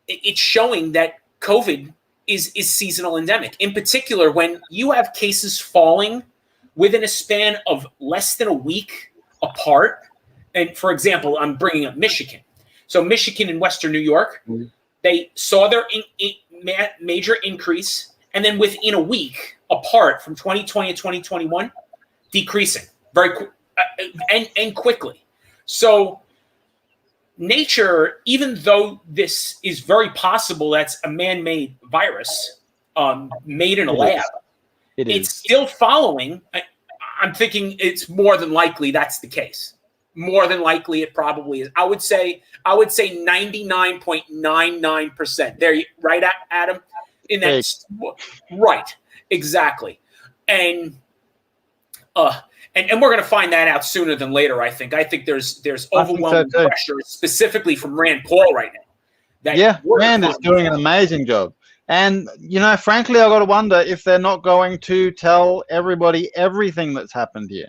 [SPEAKER 1] it's showing that COVID is seasonal endemic. In particular, when you have cases falling within a span of less than a week apart. And for example, I'm bringing up Michigan. So Michigan and Western New York, they saw their major increase, and then within a week apart from 2020 to 2021, decreasing and quickly. So nature, even though this is very possible, that's a man-made virus made in a lab, it's still following. I'm thinking it's more than likely that's the case. More than likely, it probably is. I would say 99.99%. There, right, Adam? In that, right? Exactly. And we're going to find that out sooner than later. I think there's overwhelming pressure, specifically from Rand Paul right now.
[SPEAKER 2] Rand is doing an amazing job. And, frankly, I've got to wonder if they're not going to tell everybody everything that's happened here.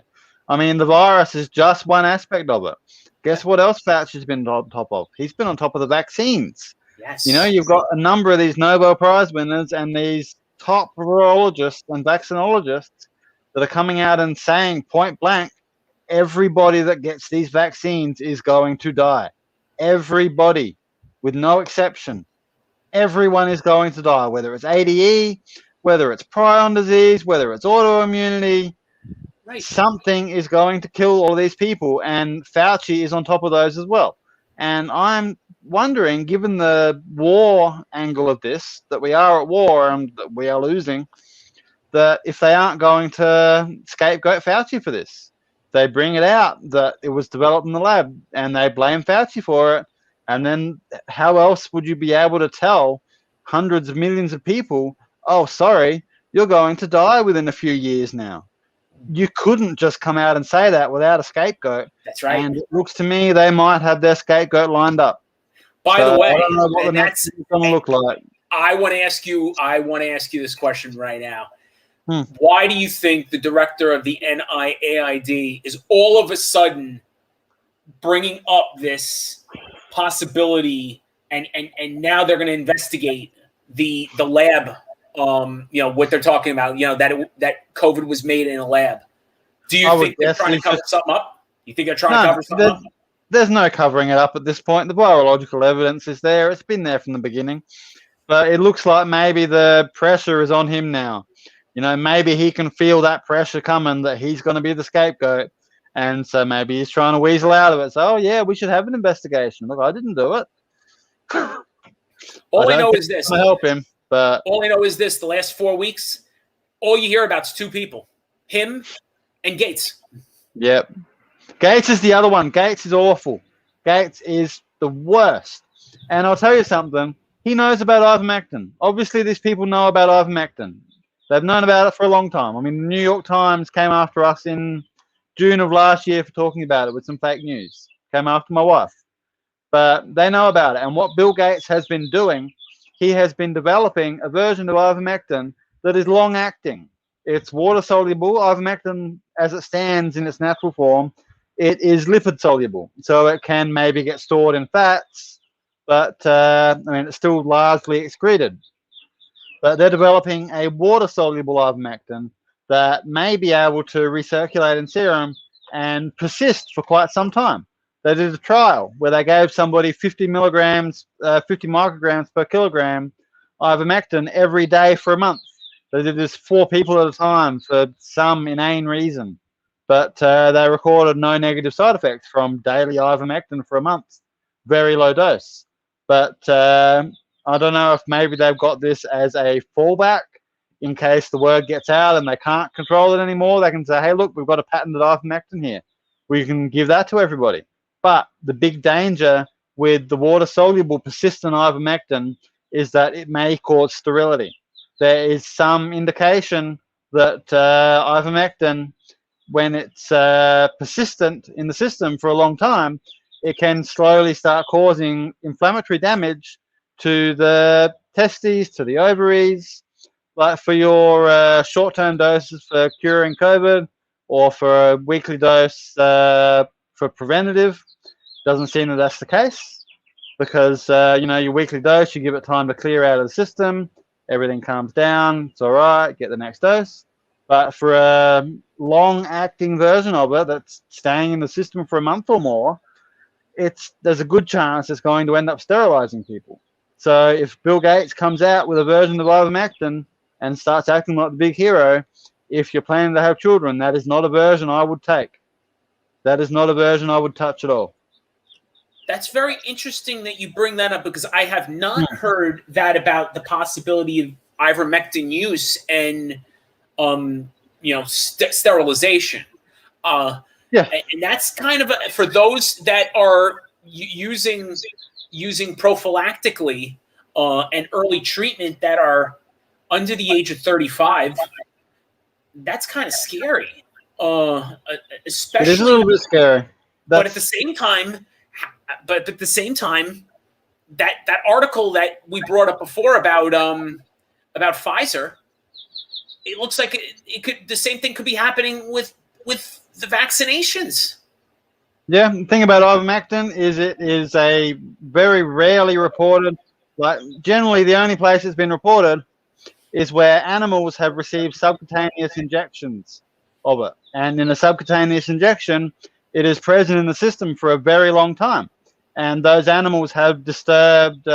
[SPEAKER 2] I mean, the virus is just one aspect of it. Guess what else Fauci's been on top of? He's been on top of the vaccines.
[SPEAKER 1] Yes.
[SPEAKER 2] You've got a number of these Nobel Prize winners and these top virologists and vaccinologists that are coming out and saying point blank, everybody that gets these vaccines is going to die. Everybody, with no exception. Everyone is going to die, whether it's ADE, whether it's prion disease, whether it's autoimmunity. Right. Something is going to kill all these people, and Fauci is on top of those as well. And I'm wondering, given the war angle of this, that we are at war and that we are losing, that if they aren't going to scapegoat Fauci for this, they bring it out that it was developed in the lab and they blame Fauci for it. And then how else would you be able to tell hundreds of millions of people, oh, sorry, you're going to die within a few years now? You couldn't just come out and say that without a scapegoat.
[SPEAKER 1] That's right.
[SPEAKER 2] And it looks to me they might have their scapegoat lined up.
[SPEAKER 1] By the way,
[SPEAKER 2] I don't know what the next is going to look like.
[SPEAKER 1] I want to ask you this question right now. Why do you think the director of the NIAID is all of a sudden bringing up this possibility, and now they're going to investigate the lab? What they're talking about, that COVID was made in a lab. Do you think they're trying to cover something up? You think they're trying to cover something up?
[SPEAKER 2] There's no covering it up at this point. The virological evidence is there. It's been there from the beginning. But it looks like maybe the pressure is on him now. Maybe he can feel that pressure coming, that he's going to be the scapegoat. And so maybe he's trying to weasel out of it. So, we should have an investigation. Look, I didn't do it.
[SPEAKER 1] All I know is this.
[SPEAKER 2] To help him. But
[SPEAKER 1] all I know is this: the last 4 weeks, all you hear about is two people, him and Gates.
[SPEAKER 2] Yep. Gates is the other one. Gates is awful. Gates is the worst. And I'll tell you something. He knows about ivermectin. Obviously, these people know about ivermectin. They've known about it for a long time. I mean, the New York Times came after us in June of last year for talking about it with some fake news. Came after my wife. But they know about it. And what Bill Gates has been doing, he has been developing a version of ivermectin that is long-acting. It's water-soluble. Ivermectin, as it stands in its natural form, it is lipid-soluble. So it can maybe get stored in fats, but, it's still largely excreted. But they're developing a water-soluble ivermectin that may be able to recirculate in serum and persist for quite some time. They did a trial where they gave somebody 50 micrograms per kilogram ivermectin every day for a month. They did this 4 people at a time for some inane reason. But they recorded no negative side effects from daily ivermectin for a month. Very low dose. But I don't know if maybe they've got this as a fallback in case the word gets out and they can't control it anymore. They can say, hey, look, we've got a patented ivermectin here. We can give that to everybody. But the big danger with the water-soluble persistent ivermectin is that it may cause sterility. There is some indication that ivermectin, when it's persistent in the system for a long time, it can slowly start causing inflammatory damage to the testes, to the ovaries. Like for your short-term doses for curing COVID or for a weekly dose for preventative, doesn't seem that that's the case because, your weekly dose, you give it time to clear out of the system. everything calms down, it's all right, get the next dose. But for a long-acting version of it that's staying in the system for a month or more, there's a good chance it's going to end up sterilizing people. So if Bill Gates comes out with a version of ivermectin and starts acting like the big hero, if you're planning to have children, that is not a version I would take. That is not a version I would touch at all.
[SPEAKER 1] That's very interesting that you bring that up, because I have not heard that about the possibility of ivermectin use and sterilization. And that's kind of for those that are using prophylactically and early treatment that are under the age of 35. That's kind of scary, especially.
[SPEAKER 2] It is a little bit scary.
[SPEAKER 1] But at the same time, that article that we brought up before about Pfizer, it looks like it could, the same thing could be happening with the vaccinations.
[SPEAKER 2] Yeah, the thing about ivermectin is it is a very rarely reported. Like generally, the only place it's been reported is where animals have received subcutaneous injections of it, and in a subcutaneous injection, it is present in the system for a very long time, and those animals have disturbed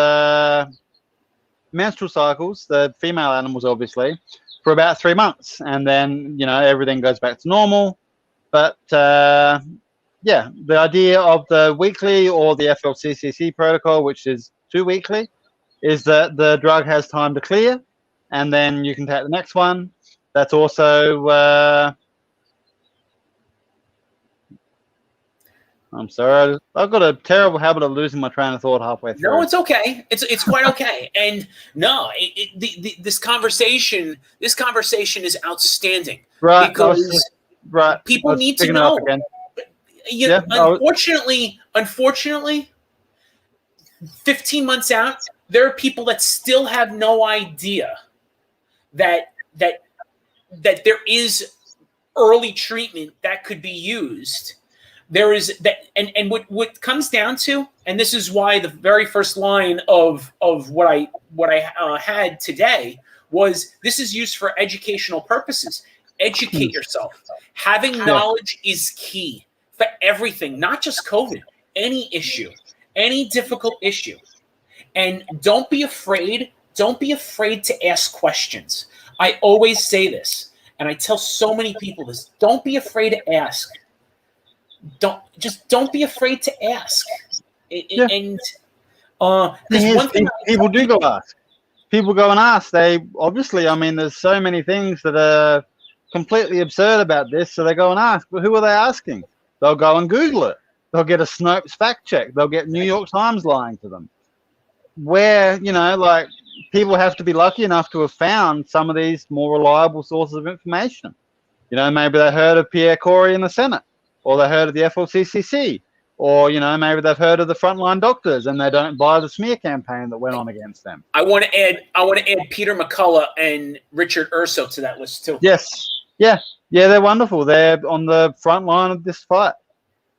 [SPEAKER 2] menstrual cycles, the female animals obviously, for about 3 months, and then everything goes back to normal. But the idea of the weekly or the FLCCC protocol, which is 2 weekly, is that the drug has time to clear, and then you can take the next one. That's also I'm sorry, I've got a terrible habit of losing my train of thought halfway through.
[SPEAKER 1] No, it's okay. It's quite okay. And no, this conversation is outstanding.
[SPEAKER 2] Right,
[SPEAKER 1] because people need to know. Unfortunately, 15 months out, there are people that still have no idea that there is early treatment that could be used. There is that, and what comes down to, and this is why the very first line of what I had today was, this is used for educational purposes. Educate yourself. Having knowledge is key for everything, not just COVID, any issue, any difficult issue. And don't be afraid to ask questions. I always say this, and I tell so many people this: don't be afraid to ask. Don't be afraid to ask. And one thing
[SPEAKER 2] people do go ask. People go and ask. They obviously, there's so many things that are completely absurd about this, so they go and ask. But who are they asking? They'll go and Google it. They'll get a Snopes fact check. They'll get New York Times lying to them. Where, people have to be lucky enough to have found some of these more reliable sources of information. Maybe they heard of Pierre Corey in the Senate, or they heard of the FLCCC, or, maybe they've heard of the frontline doctors and they don't buy the smear campaign that went on against them.
[SPEAKER 1] I want to add Peter McCullough and Richard Urso to that list too.
[SPEAKER 2] Yes. Yeah, they're wonderful. They're on the front line of this fight.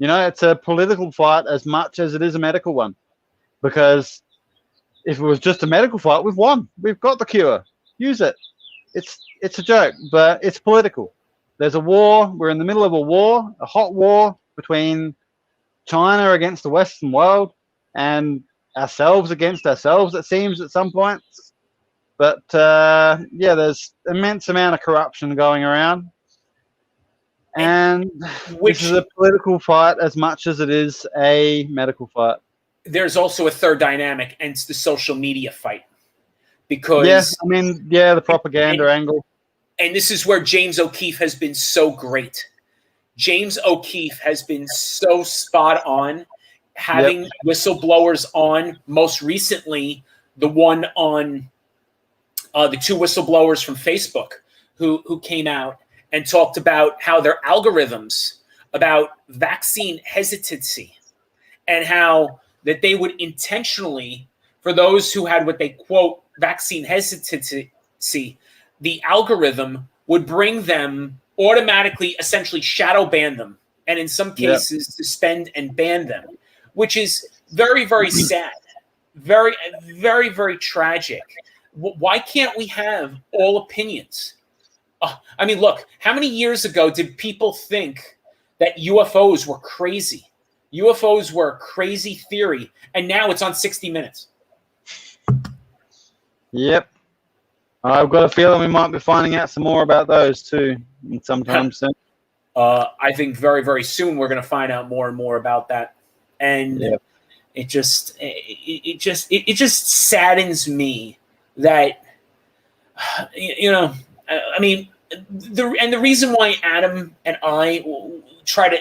[SPEAKER 2] It's a political fight as much as it is a medical one, because if it was just a medical fight, we've won. We've got the cure. Use it. It's a joke, but it's political. There's a war. We're in the middle of a war, a hot war between China against the Western world and ourselves against ourselves, it seems, at some points. But, there's immense amount of corruption going around. And this is a political fight as much as it is a medical fight.
[SPEAKER 1] There's also a third dynamic, and it's the social media fight. Because
[SPEAKER 2] the propaganda angle.
[SPEAKER 1] And this is where James O'Keefe has been so great. James O'Keefe has been so spot on, having whistleblowers on. Most recently, the one on the 2 whistleblowers from Facebook who came out and talked about how their algorithms about vaccine hesitancy, and how that they would intentionally, for those who had what they quote vaccine hesitancy, the algorithm would bring them automatically, essentially shadow ban them, and in some cases suspend and ban them, which is very, very sad, very, very, very tragic Why can't we have all opinions? I mean, look, how many years ago did people think that UFOs were crazy? UFOs were a crazy theory, and now it's on 60 Minutes.
[SPEAKER 2] Yep. I've got a feeling we might be finding out some more about those too sometime soon.
[SPEAKER 1] I think very, very soon we're going to find out more and more about that. And it just saddens me that, I mean, the reason why Adam and I try to,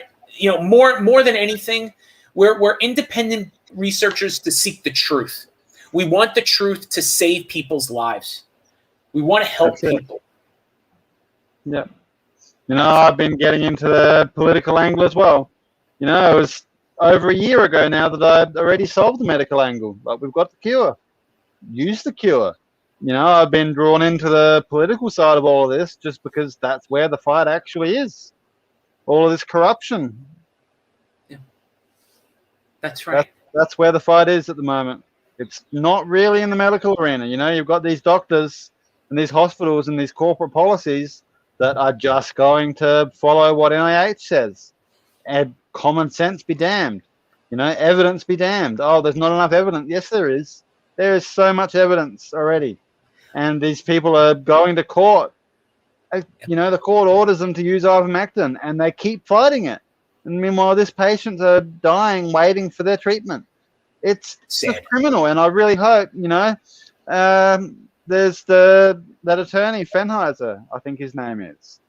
[SPEAKER 1] more than anything, we're independent researchers to seek the truth. We want the truth to save people's lives. We want to help people.
[SPEAKER 2] Yeah. I've been getting into the political angle as well. It was over a year ago now that I'd already solved the medical angle. But we've got the cure. Use the cure. I've been drawn into the political side of all of this just because that's where the fight actually is. All of this corruption.
[SPEAKER 1] Yeah. That's right.
[SPEAKER 2] That's where the fight is at the moment. It's not really in the medical arena. You've got these doctors and these hospitals and these corporate policies that are just going to follow what NIH says. And common sense be damned. Evidence be damned. Oh, there's not enough evidence. Yes, there is. There is so much evidence already. And these people are going to court. The court orders them to use ivermectin, and they keep fighting it. And meanwhile, these patients are dying waiting for their treatment. It's just criminal, and I really hope, there's that attorney, Fenheiser, I think his name is.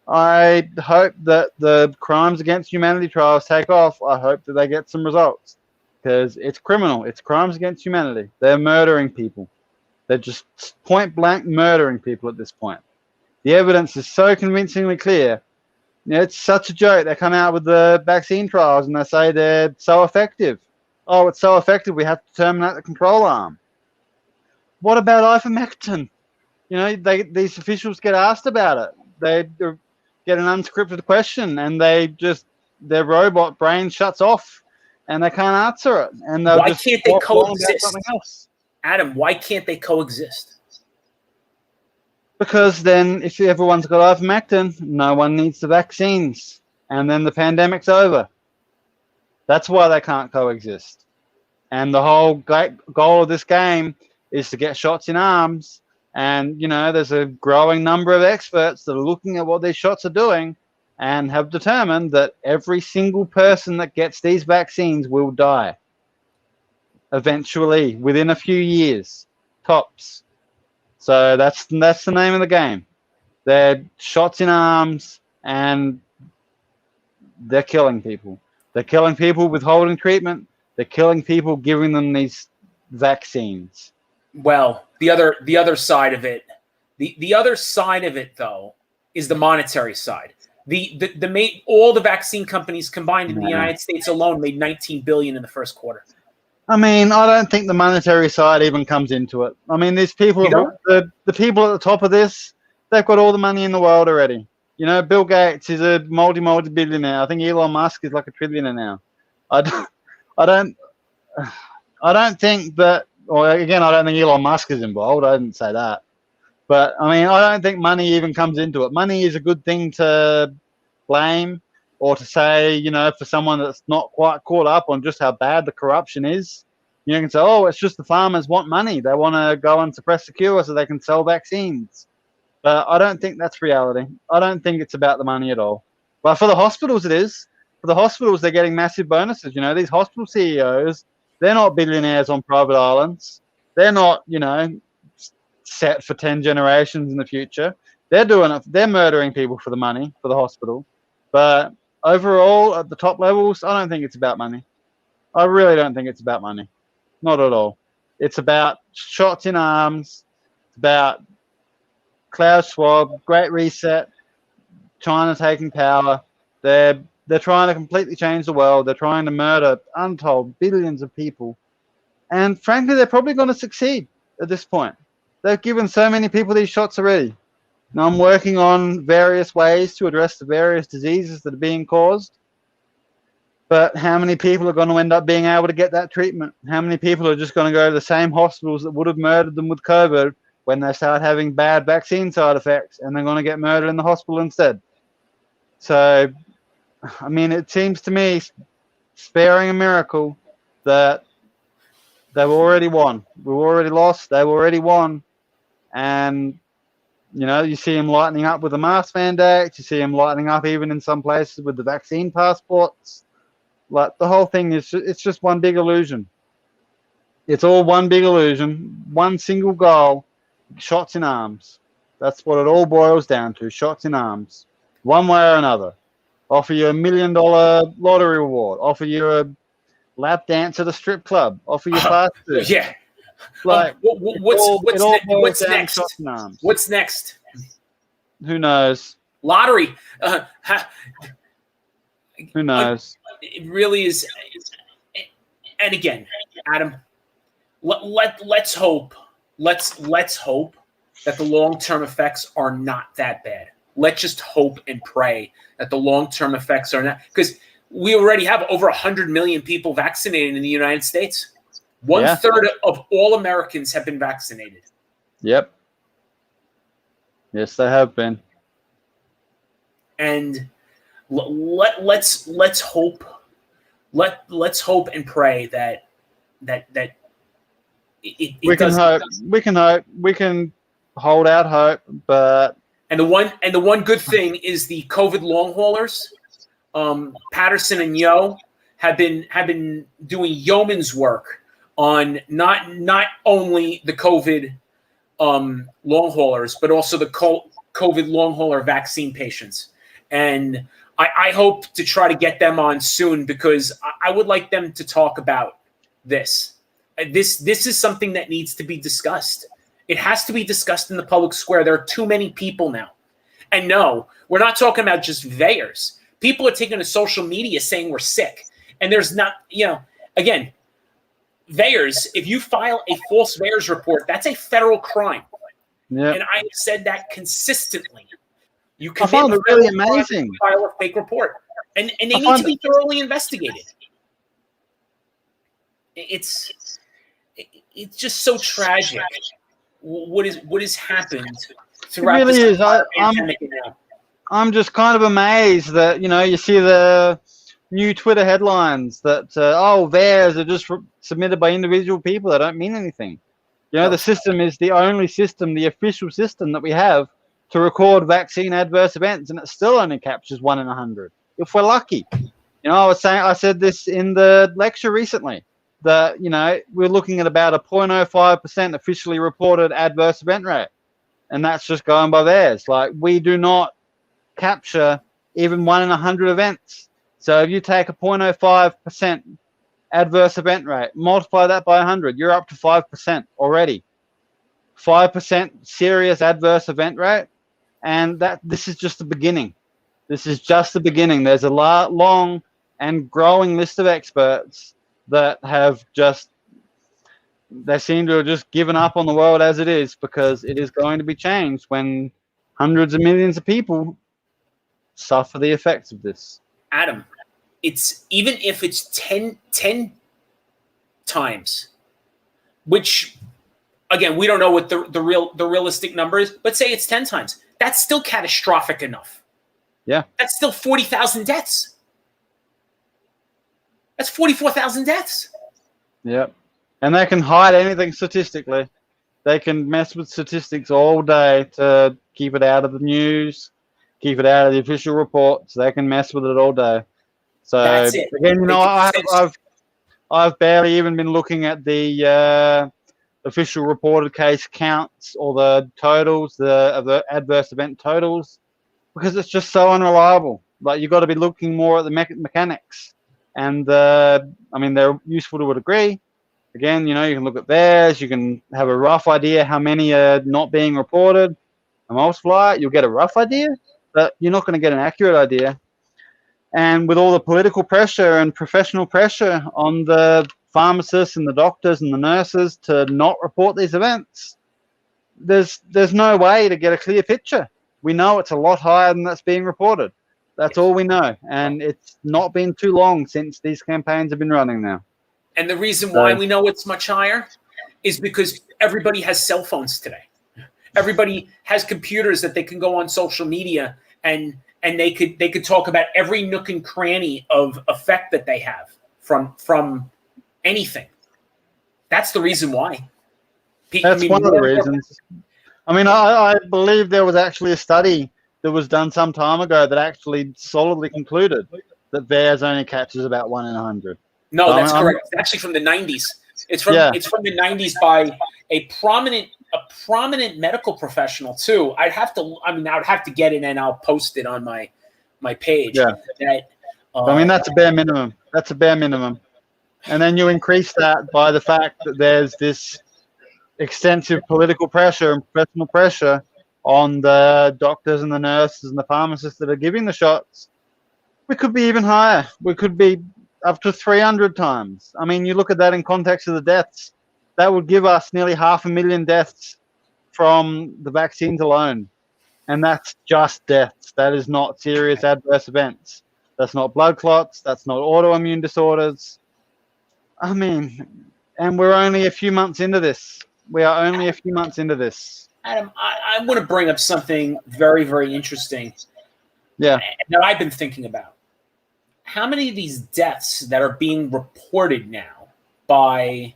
[SPEAKER 2] I hope that the crimes against humanity trials take off. I hope that they get some results because it's criminal. It's crimes against humanity. They're murdering people. They're just point blank murdering people at this point. The evidence is so convincingly clear. It's such a joke. They come out with the vaccine trials and they say they're so effective. Oh, it's so effective, we have to terminate the control arm. What about ivermectin? These officials get asked about it. They get an unscripted question, and their robot brain shuts off, and they can't answer it. And
[SPEAKER 1] why can't they coexist? Adam, why can't they coexist?
[SPEAKER 2] Because then, if everyone's got ivermectin, no one needs the vaccines, and then the pandemic's over. That's why they can't coexist. And the whole goal of this game is to get shots in arms. And, there's a growing number of experts that are looking at what these shots are doing and have determined that every single person that gets these vaccines will die. Eventually, within a few years, tops. So that's the name of the game. They're shots in arms, and they're killing people. They're killing people withholding treatment. They're killing people giving them these vaccines.
[SPEAKER 1] Well, the other side of it, the other side of it though, is the monetary side. All the vaccine companies combined in the United States alone made $19 billion in the first quarter.
[SPEAKER 2] I mean, I don't think the monetary side even comes into it. I mean, these people, the people at the top of this, they've got all the money in the world already. Bill Gates is a multi-billionaire. I think Elon Musk is like a trillionaire now. I don't think that. Or again, I don't think Elon Musk is involved. I didn't say that. But I mean, I don't think money even comes into it. Money is a good thing to blame or to say, for someone that's not quite caught up on just how bad the corruption is. You can say, oh, it's just the farmers want money. They want to go and suppress the cure so they can sell vaccines. But I don't think that's reality. I don't think it's about the money at all. But for the hospitals, it is. For the hospitals, they're getting massive bonuses. These hospital CEOs, they're not billionaires on private islands. They're not, set for 10 generations in the future. They're doing it. They're murdering people for the money, for the hospital. But overall, at the top levels, I don't think it's about money. I really don't think it's about money. Not at all. It's about shots in arms. It's about Klaus Schwab, Great Reset, China taking power. They're trying to completely change the world. They're trying to murder untold billions of people. And frankly, they're probably going to succeed at this point. They've given so many people these shots already. Now I'm working on various ways to address the various diseases that are being caused. But how many people are going to end up being able to get that treatment? How many people are just going to go to the same hospitals that would have murdered them with COVID when they start having bad vaccine side effects, and they're going to get murdered in the hospital instead. So, I mean, it seems to me, sparing a miracle, that they've already won. We've already lost. They've already won. And, you know, you see them lightening up with the mask mandates. You see them lightening up even in some places with the vaccine passports. Like, the whole thing is, it's just one big illusion. It's all one big illusion, one single goal, shots in arms. That's what it all boils down to, shots in arms. One way or another. Offer you $1 million lottery reward. Offer you a lap dance at a strip club. Offer you fast food.
[SPEAKER 1] Yeah.
[SPEAKER 2] Like,
[SPEAKER 1] What's next?
[SPEAKER 2] Shots in arms.
[SPEAKER 1] What's next?
[SPEAKER 2] Who knows?
[SPEAKER 1] Lottery.
[SPEAKER 2] Who knows?
[SPEAKER 1] It really is. And again, Adam, let's hope. Let's hope that the long-term effects are not that bad. Let's just hope and pray that the long-term effects are not, because we already have over 100 million people vaccinated in the United States. One third of all Americans have been vaccinated.
[SPEAKER 2] Yep. Yes, they have been.
[SPEAKER 1] And let's hope. Let's hope and pray that
[SPEAKER 2] we can hope. We can hope. We can hold out hope, but.
[SPEAKER 1] And the one good thing is the COVID long haulers, Patterson and Yo, have been doing yeoman's work on not only the COVID long haulers, but also the COVID long hauler vaccine patients. And I hope to try to get them on soon, because I would like them to talk about this. This is something that needs to be discussed. It has to be discussed in the public square. There are too many people now. And no, we're not talking about just VAERS. People are taking to social media saying we're sick. And there's not, again, VAERS, if you file a false VAERS report, that's a federal crime.
[SPEAKER 2] Yep.
[SPEAKER 1] And I have said that consistently. You
[SPEAKER 2] I found it really amazing.
[SPEAKER 1] File a fake report. And they need to be thoroughly investigated. It's just so tragic. What has happened throughout
[SPEAKER 2] it really
[SPEAKER 1] this
[SPEAKER 2] is. I'm just kind of amazed that, you see the new Twitter headlines that, VAERS are just submitted by individual people that don't mean anything. The system is the only system, the official system that we have to record vaccine adverse events, and it still only captures 1 in 100, if we're lucky. I said this in the lecture recently, that, we're looking at about a 0.05% officially reported adverse event rate. And that's just going by theirs. Like, we do not capture even 1 in 100 events. So if you take a 0.05% adverse event rate, multiply that by 100, you're up to 5% already. 5% serious adverse event rate. And this is just the beginning. This is just the beginning. There's a long and growing list of experts that they seem to have just given up on the world as it is, because it is going to be changed when hundreds of millions of people suffer the effects of this.
[SPEAKER 1] Adam, even if it's 10 times, which, again, we don't know what the realistic number is, but say it's 10 times. That's still catastrophic enough.
[SPEAKER 2] Yeah.
[SPEAKER 1] That's still 40,000 deaths. That's 44,000 deaths.
[SPEAKER 2] Yep. And they can hide anything statistically. They can mess with statistics all day to keep it out of the news, keep it out of the official reports. They can mess with it all day. So
[SPEAKER 1] that's it.
[SPEAKER 2] Again, I've barely even been looking at the official reported case counts or the totals, the adverse event totals, because it's just so unreliable. Like, you've got to be looking more at the mechanics. And they're useful to a degree. Again, you can look at theirs. You can have a rough idea how many are not being reported. And multiply it, you'll get a rough idea, but you're not going to get an accurate idea. And with all the political pressure and professional pressure on the pharmacists and the doctors and the nurses to not report these events, there's no way to get a clear picture. We know it's a lot higher than that's being reported. That's all we know. And it's not been too long since these campaigns have been running now.
[SPEAKER 1] And the reason why we know it's much higher is because everybody has cell phones today. Everybody has computers that they can go on social media and they could talk about every nook and cranny of effect that they have from anything. That's the reason why.
[SPEAKER 2] That's one of the reasons. I mean, I believe there was actually a study that was done some time ago that actually solidly concluded that VAERS only catches about 1 in 100.
[SPEAKER 1] No, that's correct. It's actually from the 90s. It's from the 90s by a prominent medical professional too. I would have to get it and I'll post it on my page.
[SPEAKER 2] Yeah. I mean, that's a bare minimum. That's a bare minimum. And then you increase that by the fact that there's this extensive political pressure and professional pressure on the doctors and the nurses and the pharmacists that are giving the shots. We could be even higher. We could be up to 300 times. I mean, you look at that in context of the deaths, that would give us nearly 500,000 deaths from the vaccines alone. And that's just deaths. That is not serious adverse events. That's not blood clots. That's not autoimmune disorders. I mean, and we're only a few months into this. We are only a few months into this.
[SPEAKER 1] Adam, I want to bring up something very, very interesting.
[SPEAKER 2] Yeah.
[SPEAKER 1] That I've been thinking about. How many of these deaths that are being reported now by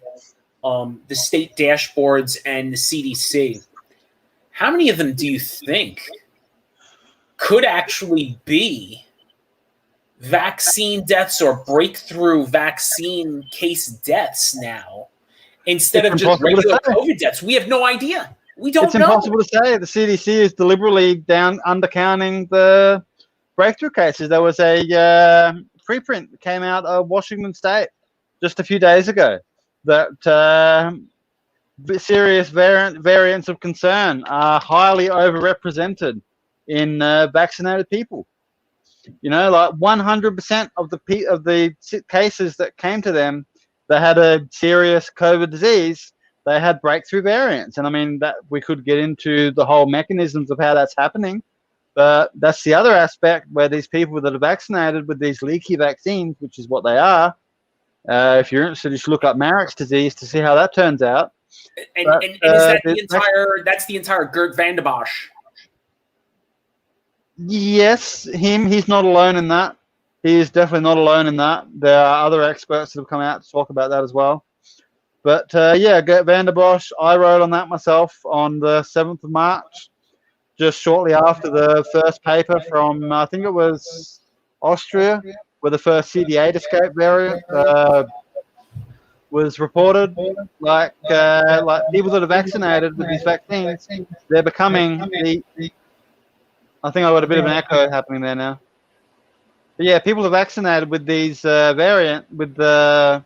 [SPEAKER 1] the state dashboards and the CDC, how many of them do you think could actually be vaccine deaths or breakthrough vaccine case deaths now instead of just regular COVID deaths? We have no idea. We don't know.
[SPEAKER 2] It's impossible to say. The CDC is deliberately undercounting the breakthrough cases. There was a preprint that came out of Washington State just a few days ago that serious variants of concern are highly overrepresented in vaccinated people. You know, like 100% of the cases that came to them that had a serious COVID disease, they had breakthrough variants. And I mean, that we could get into the whole mechanisms of how that's happening. But that's the other aspect where these people that are vaccinated with these leaky vaccines, which is what they are, if you're interested, you should look up Marek's disease to see how that turns out.
[SPEAKER 1] And is that that's the entire Geert van der Bosch?
[SPEAKER 2] Yes, he's not alone in that. He is definitely not alone in that. There are other experts that have come out to talk about that as well. But yeah, Geert van der Bosch, I wrote on that myself on the 7th of March, just shortly after the first paper from, I think it was Austria, where the first CD8 escape variant was reported. Like people that are vaccinated with these vaccines, they're becoming I think I've got a bit of an echo happening there now. But yeah, people are vaccinated with these with the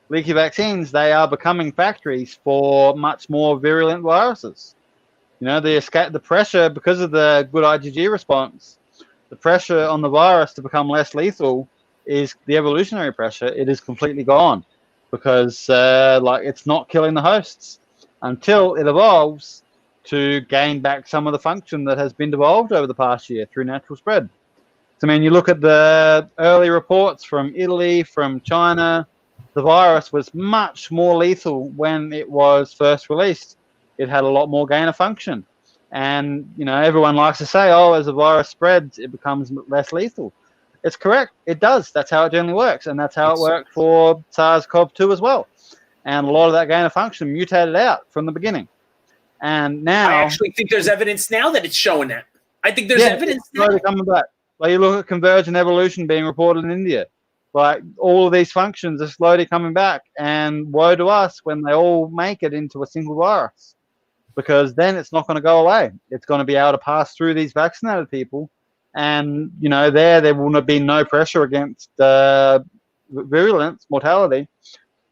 [SPEAKER 2] leaky vaccines. They are becoming factories for much more virulent viruses. You know, the pressure, because of the good IgG response, the pressure on the virus to become less lethal is the evolutionary pressure. It is completely gone because it's not killing the hosts until it evolves to gain back some of the function that has been devolved over the past year through natural spread. So, I mean, you look at the early reports from Italy, from China, the virus was much more lethal when it was first released. It had a lot more gain of function. And, you know, everyone likes to say, oh, as the virus spreads, it becomes less lethal. It's correct. It does. That's how it generally works. And that's how it worked for SARS-CoV-2 as well. And a lot of that gain of function mutated out from the beginning. And now,
[SPEAKER 1] I actually think there's evidence now that it's showing that. I think there's evidence now.
[SPEAKER 2] Slowly coming back. Like you look at convergent evolution being reported in India. Like all of these functions are slowly coming back. And woe to us when they all make it into a single virus. Because then it's not going to go away. It's going to be able to pass through these vaccinated people. And, you know, there will have been no pressure against virulence, mortality.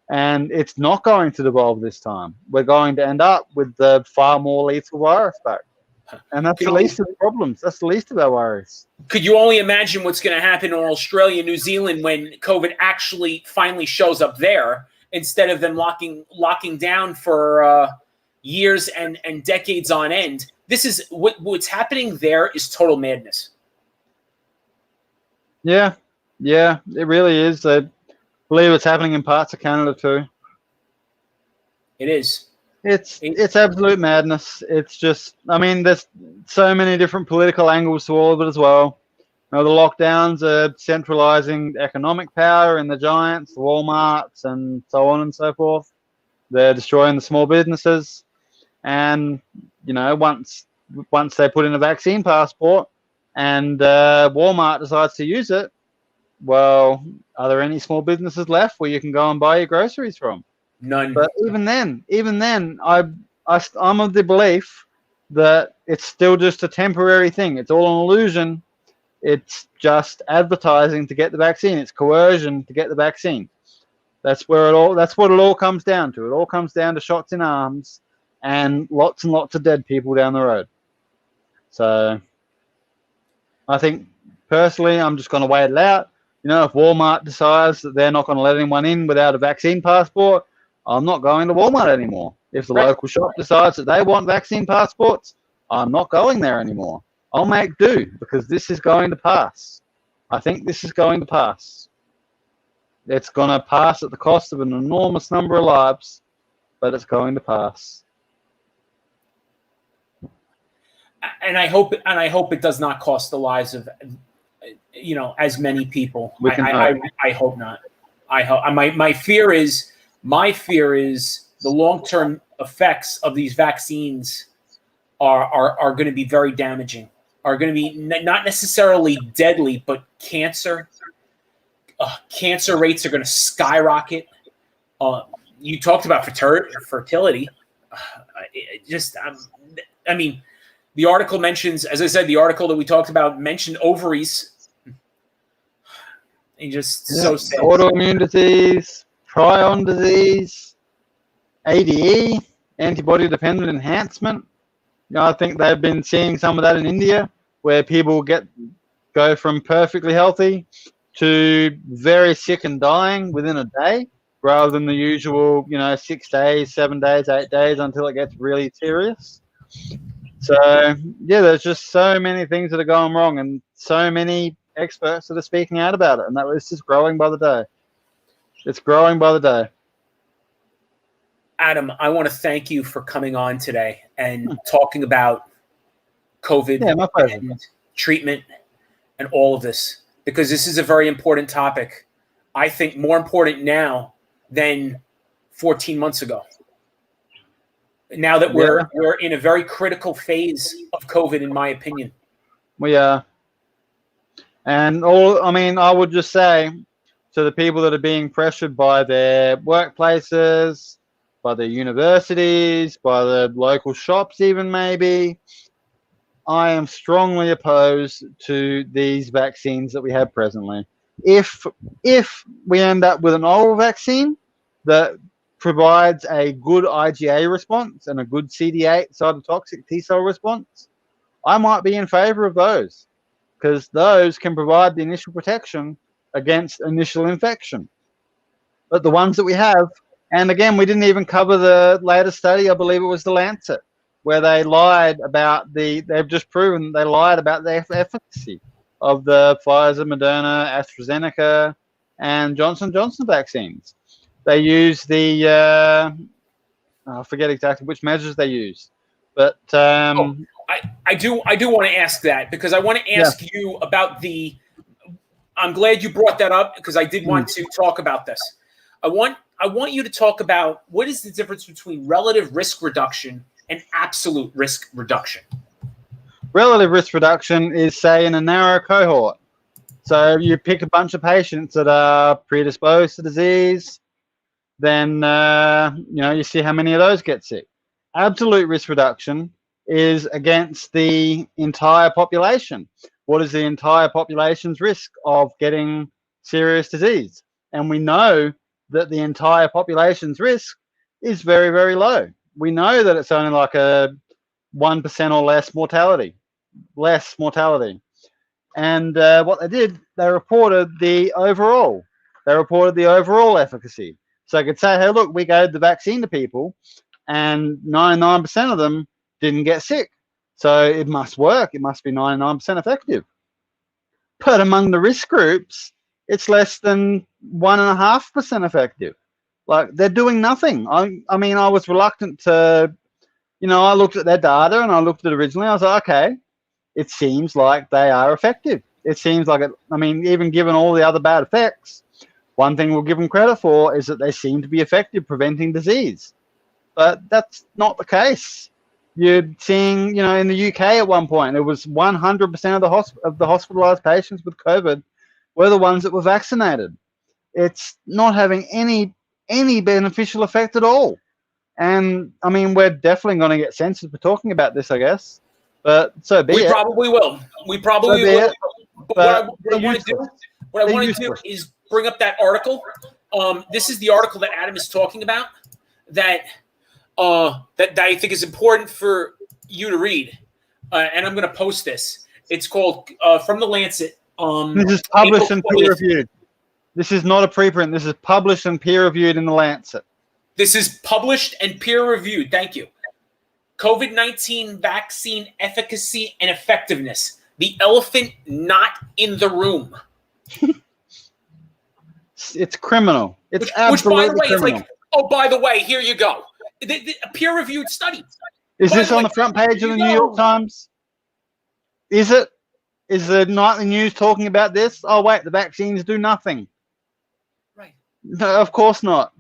[SPEAKER 2] And it's not going to devolve this time. We're going to end up with the far more lethal virus back. And that's the least of the problems. That's the least of our worries.
[SPEAKER 1] Could you only imagine what's going to happen in Australia, New Zealand, when COVID actually finally shows up there, instead of them locking down for years and decades on end? This is what's happening there is total madness.
[SPEAKER 2] Yeah, it really is. I believe it's happening in parts of Canada too.
[SPEAKER 1] It is.
[SPEAKER 2] It's absolute madness. It's just, I mean, there's so many different political angles to all of it as well. You know, the lockdowns are centralizing economic power in the giants, the Walmarts, and so on and so forth. They're destroying the small businesses, and you know, once they put in a vaccine passport, and Walmart decides to use it, well, are there any small businesses left where you can go and buy your groceries from?
[SPEAKER 1] None.
[SPEAKER 2] But even then, I'm of the belief that it's still just a temporary thing. It's all an illusion. It's just advertising to get the vaccine. It's coercion to get the vaccine. That's what it all comes down to. It all comes down to shots in arms and lots of dead people down the road. So I think personally, I'm just going to wait it out. You know, if Walmart decides that they're not going to let anyone in without a vaccine passport, I'm not going to Walmart anymore. If the local shop decides that they want vaccine passports, I'm not going there anymore. I'll make do, because this is going to pass. I think this is going to pass. It's going to pass at the cost of an enormous number of lives, but it's going to pass.
[SPEAKER 1] And I hope it does not cost the lives of, you know, as many people. I hope not. My fear is the long-term effects of these vaccines are going to be very damaging. Are going to be not necessarily deadly, but cancer rates are going to skyrocket. You talked about fertility. I mean, the article mentions, as I said, the article that we talked about mentioned ovaries. And just so sad.
[SPEAKER 2] Autoimmune disease, prion disease, ADE, antibody-dependent enhancement. You know, I think they've been seeing some of that in India, where people go from perfectly healthy to very sick and dying within a day, rather than the usual, 6 days, 7 days, 8 days until it gets really serious. So, yeah, there's just so many things that are going wrong, and so many experts that are speaking out about it, and that list is growing by the day. It's growing by the day.
[SPEAKER 1] Adam, I want to thank you for coming on today and talking about COVID and treatment and all of this, because this is a very important topic. I think more important now than 14 months ago. Now that we're in a very critical phase of COVID, in my opinion.
[SPEAKER 2] We are. And I would just say to the people that are being pressured by their workplaces, by their universities, by the local shops even maybe, I am strongly opposed to these vaccines that we have presently. If we end up with an oral vaccine that provides a good IgA response and a good CD8 cytotoxic T-cell response, I might be in favor of those, because those can provide the initial protection against initial infection. But the ones that we have, and again, we didn't even cover the latest study, I believe it was the Lancet, where they lied about they've just proven they lied about the efficacy of the Pfizer, Moderna, AstraZeneca, and Johnson & Johnson vaccines. They use I forget exactly which measures they use, but
[SPEAKER 1] I do want to ask that, because I want to ask you about I'm glad you brought that up, because I did want to talk about this. I want you to talk about what is the difference between relative risk reduction and absolute risk reduction.
[SPEAKER 2] Relative risk reduction is, say, in a narrow cohort. So you pick a bunch of patients that are predisposed to disease, then you see how many of those get sick. Absolute risk reduction is against the entire population. What is the entire population's risk of getting serious disease? And we know that the entire population's risk is very, very low. We know that it's only like a 1% or less mortality. And what they did, they reported the overall efficacy. So I could say, hey, look, we gave the vaccine to people and 99% of them didn't get sick. So it must work. It must be 99% effective. But among the risk groups, it's less than 1.5% effective. Like, they're doing nothing. I mean, I was reluctant to, I looked at their data and I looked at it originally. I was like, okay, it seems like they are effective. It seems like even given all the other bad effects, one thing we'll give them credit for is that they seem to be effective preventing disease. But that's not the case. You're seeing, in the UK at one point, it was 100% of the hospitalized patients with COVID were the ones that were vaccinated. It's not having any beneficial effect at all. And, we're definitely going to get censored for talking about this, I guess. But so be it.
[SPEAKER 1] We probably will. But what I want to do is bring up that article. This is the article that Adam is talking about that I think is important for you to read. And I'm going to post this. It's called from the Lancet.
[SPEAKER 2] This is published and peer-reviewed. This is not a preprint. This is published and peer-reviewed in the Lancet.
[SPEAKER 1] This is published and peer-reviewed. Thank you. COVID-19 vaccine efficacy and effectiveness. The elephant not in the room.
[SPEAKER 2] It's criminal. It's absolutely criminal.
[SPEAKER 1] It's like, oh, by the way, here you go. A peer-reviewed study.
[SPEAKER 2] Is this on the front page of the New York Times? Is it? Is the nightly news talking about this? Oh, wait, the vaccines do nothing.
[SPEAKER 1] Right.
[SPEAKER 2] No, of course not.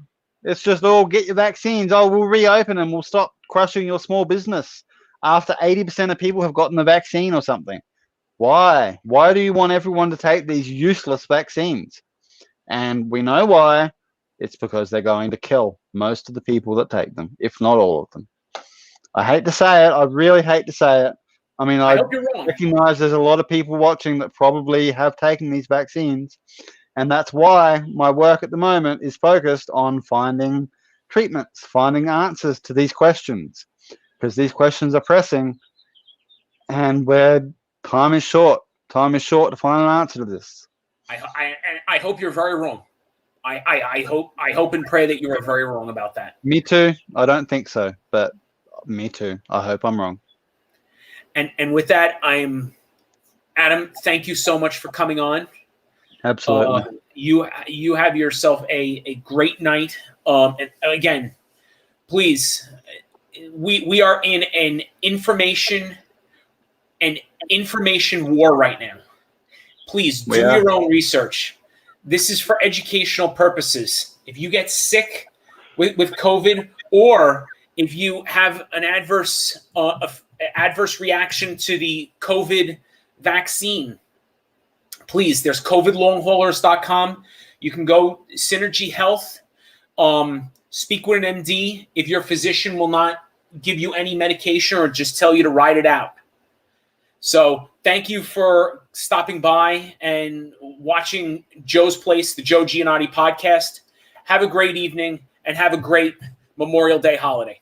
[SPEAKER 2] It's just, get your vaccines. Oh, we'll reopen and we'll stop crushing your small business after 80% of people have gotten the vaccine or something. Why? Why do you want everyone to take these useless vaccines? And we know why. It's because they're going to kill most of the people that take them, if not all of them. I hate to say it. I really hate to say it. I
[SPEAKER 1] hope you're wrong.
[SPEAKER 2] Recognize there's a lot of people watching that probably have taken these vaccines. And that's why my work at the moment is focused on finding treatments, finding answers to these questions, because these questions are pressing and where time is short. Time is short to find an answer to this.
[SPEAKER 1] I hope you're very wrong. I hope and pray that you are very wrong about that.
[SPEAKER 2] Me too. I don't think so, but me too. I hope I'm wrong.
[SPEAKER 1] And with that, Adam, thank you so much for coming on.
[SPEAKER 2] Absolutely.
[SPEAKER 1] You have yourself a great night. And again, please, we are in an information war right now. Please do your own research. This is for educational purposes. If you get sick with COVID, or if you have an adverse reaction to the COVID vaccine, please, there's covidlonghaulers.com. You can go Synergy Health, speak with an MD if your physician will not give you any medication or just tell you to ride it out. So thank you for stopping by and watching Joe's Place, the Joe Giannotti Podcast. Have a great evening and have a great Memorial Day holiday.